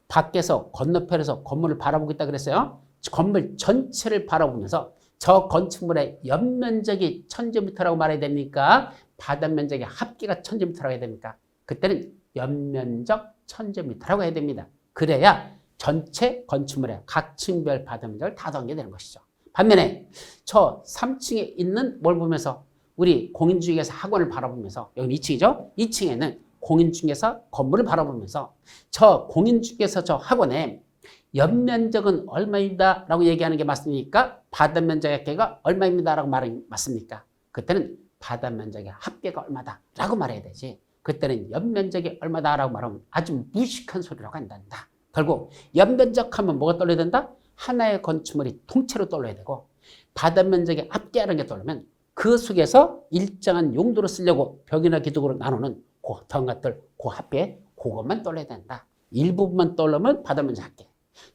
밖에서 건너편에서 건물을 바라보고 있다 그랬어요. 건물 전체를 바라보면서 저 건축물의 연면적이 1000제곱미터라고 말해야 됩니까? 바다 면적의 합계가 1000제곱미터라고 해야 됩니까? 그때는 연면적 1000제곱미터라고 해야 됩니다. 그래야 전체 건축물의 각 층별 바다 면적을 다 더한 게 되는 것이죠. 반면에 저 3층에 있는 뭘 보면서 우리 공인중개사 학원을 바라보면서 여기 2층이죠? 2층에는 공인중개사 건물을 바라보면서 저 공인중개사 저 학원에 연면적은 얼마입니다 라고 얘기하는 게 맞습니까? 바다 면적의 합계가 얼마입니다 라고 말하는 게 맞습니까? 그때는 바다 면적의 합계가 얼마다 라고 말해야 되지. 그때는 연면적이 얼마다 라고 말하면 아주 무식한 소리라고 한단다. 결국 연면적 하면 뭐가 떠올려야 된다? 하나의 건축물이 통째로 떠올려야 되고 바다 면적의 합계라는 게 떠오르면 그 속에서 일정한 용도로 쓰려고 벽이나 기둥으로 나누는 그 더한 것들, 그 합계, 그것만 떠올려야 된다. 일부분만 떠올르면 바다 면적 합계,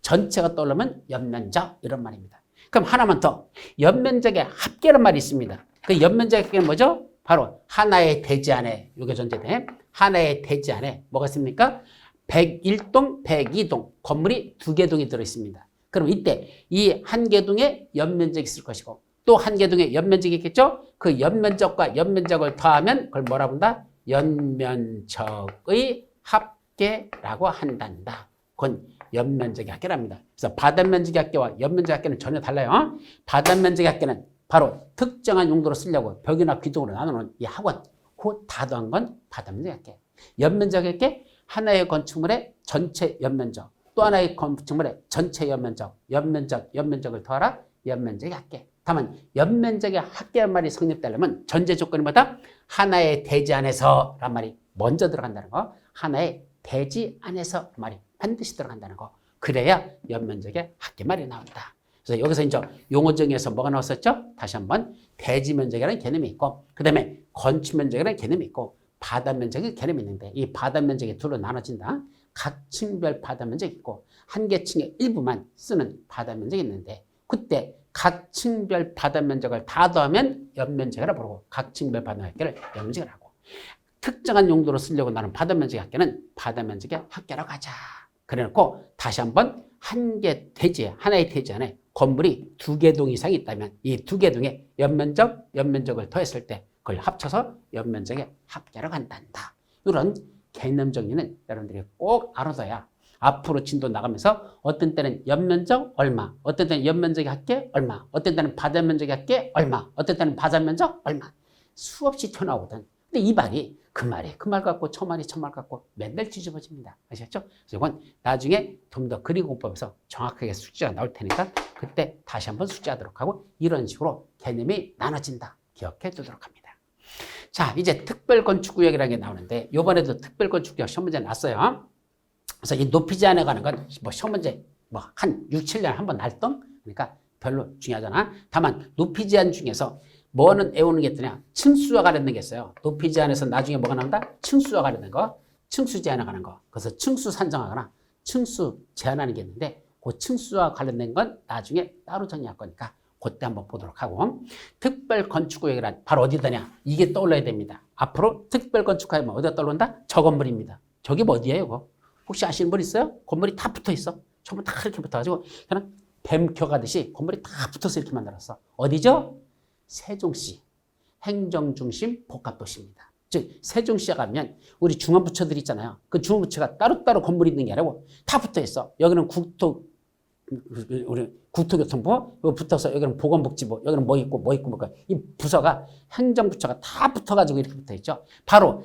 전체가 떠올르면 연면적 이런 말입니다. 그럼 하나만 더, 연면적의 합계란 말이 있습니다. 그 연면적의 합계는 뭐죠? 바로 하나의 대지 안에, 이게 존재돼. 하나의 대지 안에 뭐가 있습니까? 101동, 102동 건물이 2개 동이 들어있습니다. 그럼 이때 이 한 개 동에 연면적이 있을 것이고 또 한 개 동에 연면적이 있겠죠? 그 연면적과 연면적을 더하면 그걸 뭐라 본다? 연면적의 합계라고 한단다. 그건 연면적의 합계랍니다. 그래서 바닷면적의 합계와 연면적의 합계는 전혀 달라요. 바닷면적의 합계는 바로 특정한 용도로 쓰려고 벽이나 기둥으로 나누는 이 학원, 그 다 더한 건 바닷면적의 합계. 연면적의 합계, 하나의 건축물의 전체 연면적, 또 하나의 건축물의 전체 연면적, 연면적을 더하라 연면적의 합계. 다만 연면적의 합계란 말이 성립되려면 전제 조건이 뭐다? 하나의 대지 안에서 란 말이 먼저 들어간다는 거. 하나의 대지 안에서 말이 반드시 들어간다는 거. 그래야 연면적의 합계말이 나온다. 그래서 여기서 이제 용어 정의에서 뭐가 나왔었죠? 다시 한번 대지 면적이라는 개념이 있고, 그 다음에 건축 면적이라는 개념이 있고, 바다 면적의 개념이 있는데, 이 바다 면적이 둘로 나눠진다. 각 층별 바다 면적이 있고, 한 개 층의 일부만 쓰는 바다 면적이 있는데, 그때 각 층별 바다 면적을 다 더하면 연면적이라 부르고, 각 층별 바다 면적을 연면적이라고 하고, 특정한 용도로 쓰려고 나는 바다 면적의 합계는 바다 면적의 합계라고 하자. 그래놓고 다시 한번 한 개 대지, 하나의 대지 안에 건물이 2개 동 이상이 있다면 이 2개 동의 연면적을 더했을 때 그걸 합쳐서 연면적의 합계라고 한단다. 이런 개념 정리는 여러분들이 꼭 알아둬야 앞으로 진도 나가면서 어떤 때는 연면적 얼마, 어떤 때는 연면적의 합계 얼마, 어떤 때는 바다 면적의 합계 얼마, 어떤 때는 바다 면적 얼마 수없이 튀어나오거든. 근데 이 말이 그 말 같고 저 말이 같고 맨날 뒤집어집니다. 아시겠죠? 그래서 이건 나중에 좀 더 그리공법에서 정확하게 숙제가 나올 테니까 그때 다시 한번 숙제하도록 하고 이런 식으로 개념이 나눠진다. 기억해 두도록 합니다. 자, 이제 특별건축구역이라는 게 나오는데 이번에도 특별건축구역 시험 문제 났어요. 그래서 이 높이 제한에 관한 건 뭐 시험 문제 뭐 한 6, 7년에 한 번 날던 그러니까 별로 중요하잖아. 다만 높이 제한 중에서 뭐는 외우는 게 있더냐? 층수와 관련된 게 있어요. 높이 제한에서 나중에 뭐가 나온다? 층수와 관련된 거, 층수 제한에 관한 거. 그래서 층수 산정하거나 층수 제한하는 게 있는데 그 층수와 관련된 건 나중에 따로 정리할 거니까 그때 한번 보도록 하고 특별건축구역이란 바로 어디다냐? 이게 떠올라야 됩니다. 앞으로 특별건축구역이면 어디다 떠오른다? 저 건물입니다. 저게 뭐 어디예요? 이거? 혹시 아시는 분 있어요? 건물이 다 붙어 있어. 전부 다 이렇게 붙어가지고 그냥 뱀켜 가듯이 건물이 다 붙어서 이렇게 만들었어. 어디죠? 세종시 행정중심 복합도시입니다. 즉 세종시에 가면 우리 중앙부처들 있잖아요. 그 중앙부처가 따로따로 건물이 있는 게 아니고 다 붙어 있어. 여기는 우리 국토교통부 여기 붙어서 여기는 보건복지부 여기는 뭐 있고 이 부서가 행정부처가 다 붙어가지고 이렇게 붙어 있죠. 바로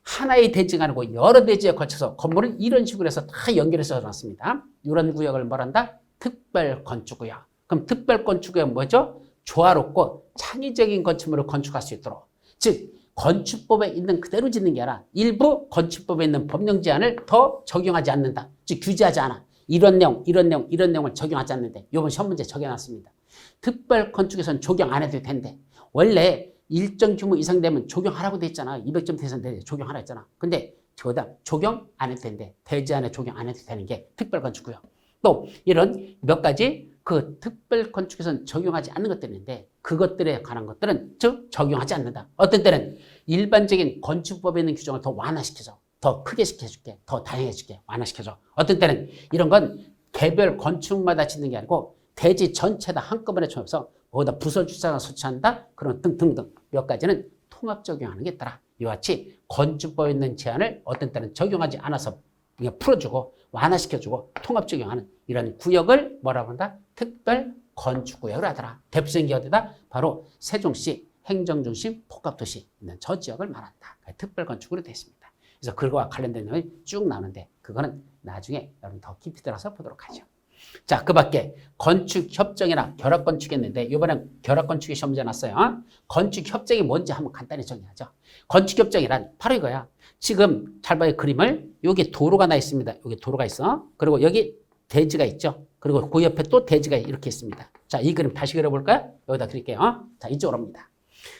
하나의 대지가 아니고 여러 대지에 걸쳐서 건물을 이런 식으로 해서 다 연결해서 놨습니다. 이런 구역을 말한다? 특별건축구역. 그럼 특별건축구역은 뭐죠? 조화롭고 창의적인 건축물을 건축할 수 있도록. 즉 건축법에 있는 그대로 짓는 게 아니라 일부 건축법에 있는 법령 제한을 더 적용하지 않는다. 즉 규제하지 않아. 이런 내용을 적용하지 않는데 이번 시험 문제 적용해놨습니다. 특별건축에서는 적용 안 해도 된대. 원래 일정 규모 이상 되면 적용하라고 돼 있잖아. 200점 이상 되는데 적용하라 했잖아. 근데 저거다 적용 안 해도 된대. 대지 안에 적용 안 해도 되는 게 특별건축구요. 또 이런 몇 가지 그 특별건축에서는 적용하지 않는 것들이 있는데 그것들에 관한 것들은 즉 적용하지 않는다. 어떤 때는 일반적인 건축법에 있는 규정을 더 완화시켜줘. 더 크게 시켜줄게. 더 다양해줄게. 완화시켜줘. 어떤 때는 이런 건 개별 건축마다 짓는 게 아니고 대지 전체다 한꺼번에 총합해서 거기다 부설 주차장을 설치한다. 그런 등등등 몇 가지는 통합 적용하는 게 있더라. 이와 같이 건축법에 있는 제한을 어떤 때는 적용하지 않아서 그냥 풀어주고 완화시켜주고 통합 적용하는 이런 구역을 뭐라고 한다? 특별 건축구역을 하더라. 대표적인 게 어디다? 바로 세종시 행정중심 복합도시 있는 저 지역을 말한다. 특별 건축으로 되어 있습니다. 그래서 그거와 관련된 내용이 쭉 나오는데 그거는 나중에 여러분 더 깊이 들어서 보도록 하죠. 자, 그 밖에 건축협정이나 결합건축이 있는데 이번엔 결합건축이 시험 문제 났어요. 건축협정이 뭔지 한번 간단히 정리하죠. 건축협정이란 바로 이거야. 지금 잘 봐요 그림을. 여기 도로가 나 있습니다. 여기 도로가 있어. 그리고 여기 대지가 있죠. 그리고 그 옆에 또 대지가 이렇게 있습니다. 자, 이 그림 다시 그려볼까요? 여기다 그릴게요. 자, 이쪽으로 옵니다.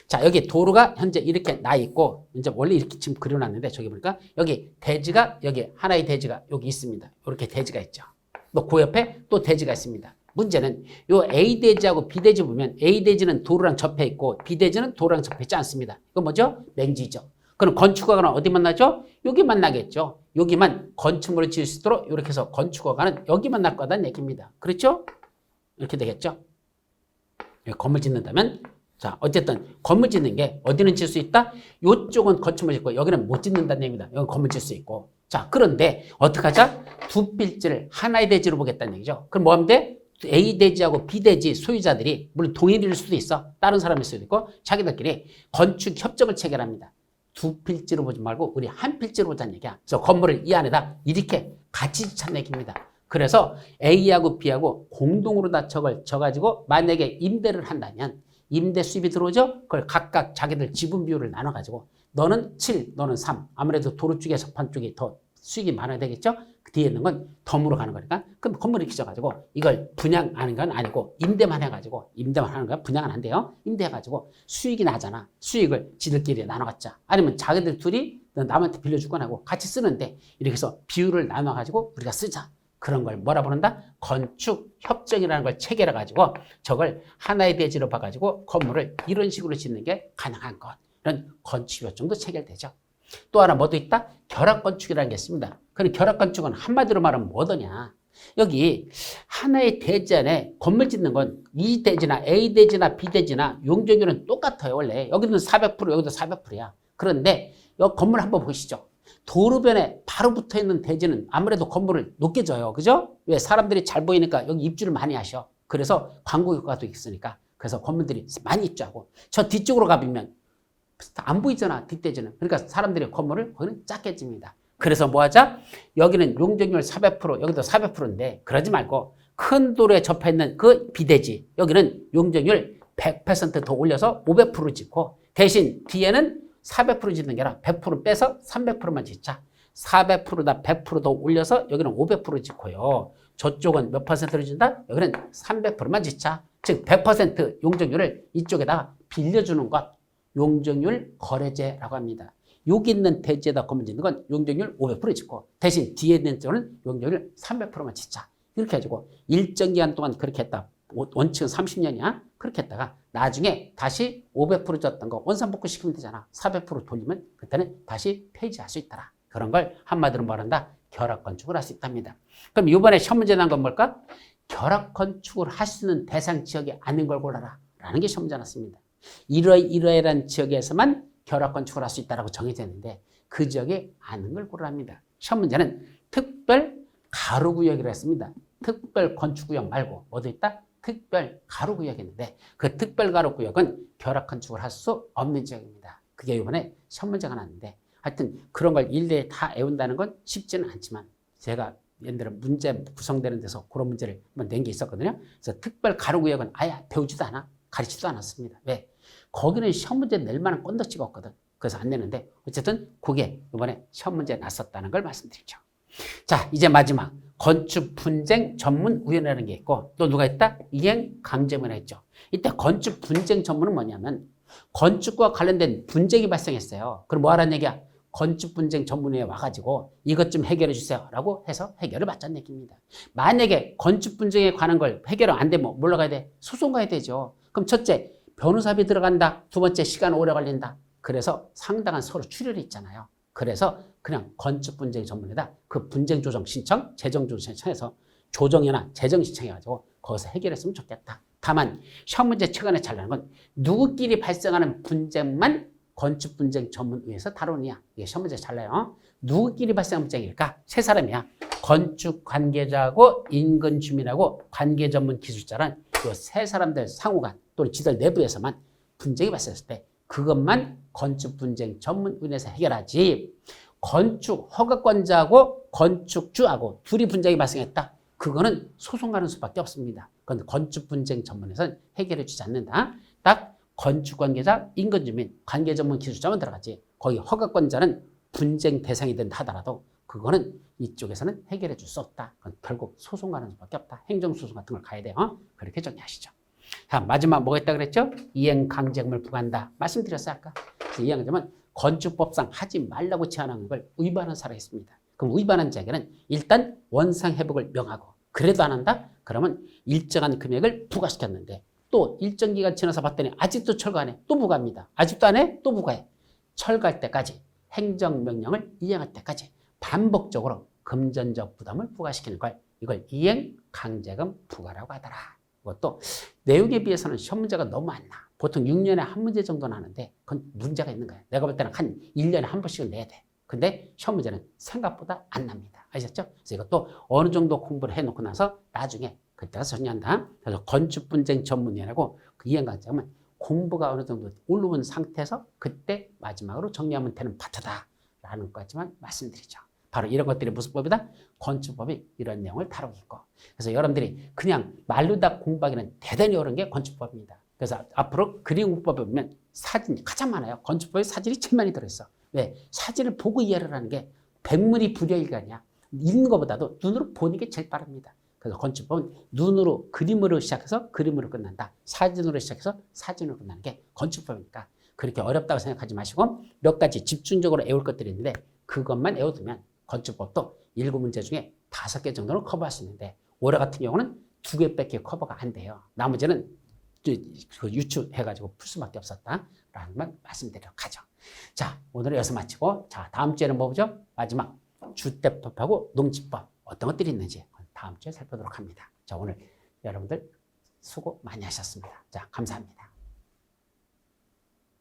자, 여기 도로가 현재 이렇게 나 있고 이제 원래 이렇게 지금 그려놨는데 저기 보니까 여기 대지가 여기 하나의 대지가 여기 있습니다. 이렇게 대지가 있죠. 또 그 옆에 또 대지가 있습니다. 문제는 요 A 대지하고 B 대지 보면 A 대지는 도로랑 접해 있고 B 대지는 도로랑 접해 있지 않습니다. 이건 뭐죠? 맹지죠. 그럼 건축허가는 어디 만나죠? 여기 만나겠죠. 여기만 건축물을 지을 수 있도록 이렇게 해서 건축허가는 여기 만날 거다는 얘기입니다. 그렇죠? 이렇게 되겠죠. 건물 짓는다면 자, 어쨌든 건물 짓는 게 어디는 질 수 있다? 이쪽은 건축물 짓고 여기는 못 짓는다는 얘기입니다. 여기 건물 질 수 있고. 자, 그런데 어떻게 하자? 두 필지를 하나의 대지로 보겠다는 얘기죠. 그럼 뭐 하면 돼? A 대지하고 B 대지 소유자들이 물론 동일일 수도 있어. 다른 사람일 수도 있고 자기들끼리 건축 협정을 체결합니다. 두 필지로 보지 말고 우리 한 필지로 보자는 얘기야. 그래서 건물을 이 안에다 이렇게 같이 짓자는 얘기입니다. 그래서 A하고 B하고 공동으로 다 저걸 져가지고 만약에 임대를 한다면 임대 수입이 들어오죠? 그걸 각각 자기들 지분 비율을 나눠가지고 너는 7, 너는 3. 아무래도 도로 쪽에 접한 쪽이 더 수익이 많아야 되겠죠? 그 뒤에 있는 건 덤으로 가는 거니까. 그럼 건물을 빚어가지고 이걸 분양하는 건 아니고 임대만 해가지고 임대만 하는 거야. 분양은 안 돼요. 임대해가지고 수익이 나잖아. 수익을 지들끼리 나눠갖자. 아니면 자기들 둘이 남한테 빌려줄 건 하고 같이 쓰는데 이렇게 해서 비율을 나눠가지고 우리가 쓰자. 그런 걸 뭐라 부른다? 건축 협정이라는 걸 체결해가지고 저걸 하나의 대지로 봐가지고 건물을 이런 식으로 짓는 게 가능한 것. 이런 건축 협정도 체결되죠. 또 하나 뭐도 있다? 결합건축이라는 게 있습니다. 그럼 결합건축은 한마디로 말하면 뭐더냐? 여기 하나의 대지 안에 건물 짓는 건 이 대지나 A 대지나 B 대지나 용적률은 똑같아요. 원래 여기는 400%, 여기도 400%야. 그런데 여기 건물 한번 보시죠. 도로변에 바로 붙어 있는 대지는 아무래도 건물을 높게 져요. 그죠? 왜? 사람들이 잘 보이니까 여기 입주를 많이 하셔. 그래서 광고 효과도 있으니까. 그래서 건물들이 많이 입주하고 저 뒤쪽으로 가보면 안 보이잖아, 뒷대지는. 그러니까 사람들이 건물을 거기는 작게 집니다. 그래서 뭐 하자? 여기는 용적률 400%, 여기도 400%인데 그러지 말고 큰 도로에 접해 있는 그 비대지, 여기는 용적률 100% 더 올려서 500% 짓고 대신 뒤에는 400% 짓는 게 아니라 100% 빼서 300%만 짓자. 400%다 100% 더 올려서 여기는 500% 짓고요. 저쪽은 몇 퍼센트를 준다? 여기는 300%만 짓자. 즉 100% 용적률을 이쪽에다가 빌려주는 것. 용적률 거래제라고 합니다. 여기 있는 대지에다 건물 짓는 건 용적률 500% 짓고 대신 뒤에 있는 쪽은 용적률 300%만 짓자. 이렇게 해가지고 일정 기간 동안 그렇게 했다. 원칙은 30년이야. 그렇게 했다가 나중에 다시 500% 줬던 거 원산복구 시키면 되잖아. 400% 돌리면 그때는 다시 폐지할 수 있더라. 그런 걸 한마디로 말한다. 결합건축을 할 수 있답니다. 그럼 이번에 시험 문제 난 건 뭘까? 결합건축을 할 수 있는 대상 지역이 아닌 걸 골라라. 라는 게 시험 문제 났습니다. 이러이러한 지역에서만 결합건축을 할 수 있다고 정해져 있는데 그 지역에 아닌 걸 고르랍니다. 시험 문제는 특별 가로구역이라고 했습니다. 특별 건축구역 말고 뭐도 있다? 특별 가로구역이 있는데 그 특별 가로구역은 결합건축을 할 수 없는 지역입니다. 그게 이번에 시험 문제가 났는데 하여튼 그런 걸 일일이 다 외운다는 건 쉽지는 않지만 제가 옛날에 문제 구성되는 데서 그런 문제를 한번 낸 게 있었거든요. 그래서 특별 가로구역은 아예 배우지도 않아. 가르치지도 않았습니다. 왜? 거기는 시험 문제 낼 만한 건덕지가 없거든. 그래서 안 내는데 어쨌든 그게 이번에 시험 문제 났었다는 걸 말씀드리죠. 자, 이제 마지막 건축 분쟁 전문위원회라는 게 있고 또 누가 있다? 이행 강제위원회 있죠. 이때 건축 분쟁 전문은 뭐냐면 건축과 관련된 분쟁이 발생했어요. 그럼 뭐 하라는 얘기야? 건축 분쟁 전문위에 와가지고 이것 좀 해결해 주세요 라고 해서 해결을 받자는 얘기입니다. 만약에 건축 분쟁에 관한 걸 해결 안 되면 뭘로 가야 돼? 소송 가야 되죠. 그럼 첫째, 변호사비 들어간다. 두 번째, 시간 오래 걸린다. 그래서 상당한 서로 출혈이 있잖아요. 그래서 그냥 건축 분쟁 전문에다 그 분쟁 조정 신청, 재정 조정 신청해서 조정이나 재정 신청해가지고 거기서 해결했으면 좋겠다. 다만 시험 문제 최근에 잘 나는 건 누구끼리 발생하는 분쟁만 건축 분쟁 전문위에서 다루느냐. 이게 시험 문제 잘 나요. 누구끼리 발생하는 분쟁일까? 세 사람이야. 건축 관계자하고 인근 주민하고 관계 전문 기술자란 이 세 사람들 상호간 또는 지들 내부에서만 분쟁이 발생했을 때 그것만 건축 분쟁 전문위원회에서 해결하지. 건축 허가권자하고 건축주하고 둘이 분쟁이 발생했다. 그거는 소송 가는 수밖에 없습니다. 그건 건축 분쟁 전문에서는 해결해 주지 않는다. 딱 건축 관계자, 인근 주민, 관계 전문 기술자만 들어가지. 거기 허가권자는 분쟁 대상이 된다 하더라도 그거는 이쪽에서는 해결해 줄 수 없다. 그건 결국 소송 가는 수밖에 없다. 행정소송 같은 걸 가야 돼요. 그렇게 정리하시죠. 자, 마지막 뭐가 있다 그랬죠? 이행 강제금을 부과한다. 말씀드렸어요 아까. 그래서 이행하자면 건축법상 하지 말라고 제한하는 걸 위반한 사례가 있습니다. 그럼 위반한 자에게는 일단 원상 회복을 명하고 그래도 안 한다? 그러면 일정한 금액을 부과시켰는데 또 일정 기간 지나서 봤더니 아직도 철거 안 해. 또 부과합니다. 아직도 안 해? 또 부과해. 철거할 때까지 행정명령을 이행할 때까지 반복적으로 금전적 부담을 부과시키는 걸 이걸 이행 강제금 부과라고 하더라. 이것도 내용에 비해서는 시험 문제가 너무 안 나. 보통 6년에 한 문제 정도 나는데 그건 문제가 있는 거야. 내가 볼 때는 한 1년에 한 번씩은 내야 돼. 근데 시험 문제는 생각보다 안 납니다. 아셨죠? 그래서 이것도 어느 정도 공부를 해놓고 나서 나중에 그때가 정리한다. 그래서 건축분쟁 전문위원회고 그 이행강제금은 공부가 어느 정도 올라온 상태에서 그때 마지막으로 정리하면 되는 파트다라는 것까지만 말씀드리죠. 바로 이런 것들이 무슨 법이다? 건축법이 이런 내용을 다루고 있고. 그래서 여러분들이 그냥 말로 다 공부하기는 대단히 어려운 게 건축법입니다. 그래서 앞으로 그림공법에 보면 사진이 가장 많아요. 건축법에 사진이 제일 많이 들어있어. 왜? 사진을 보고 이해를 하는 게 백문이 불여일견이야. 읽는 것보다도 눈으로 보는 게 제일 빠릅니다. 그래서 건축법은 눈으로 그림으로 시작해서 그림으로 끝난다. 사진으로 시작해서 사진으로 끝나는 게 건축법이니까 그렇게 어렵다고 생각하지 마시고 몇 가지 집중적으로 외울 것들이 있는데 그것만 외워두면 건축법도 7문제 중에 5개 정도는 커버할 수 있는데 올해 같은 경우는 2개밖에 커버가 안 돼요. 나머지는 유추해가지고 풀 수밖에 없었다라는 말 말씀드리도록 하죠. 자, 오늘은 여기서 마치고 자 다음 주에는 뭐 보죠? 마지막 주택법하고 농지법 어떤 것들이 있는지 다음 주에 살펴보도록 합니다. 자, 오늘 여러분들 수고 많이 하셨습니다. 자, 감사합니다.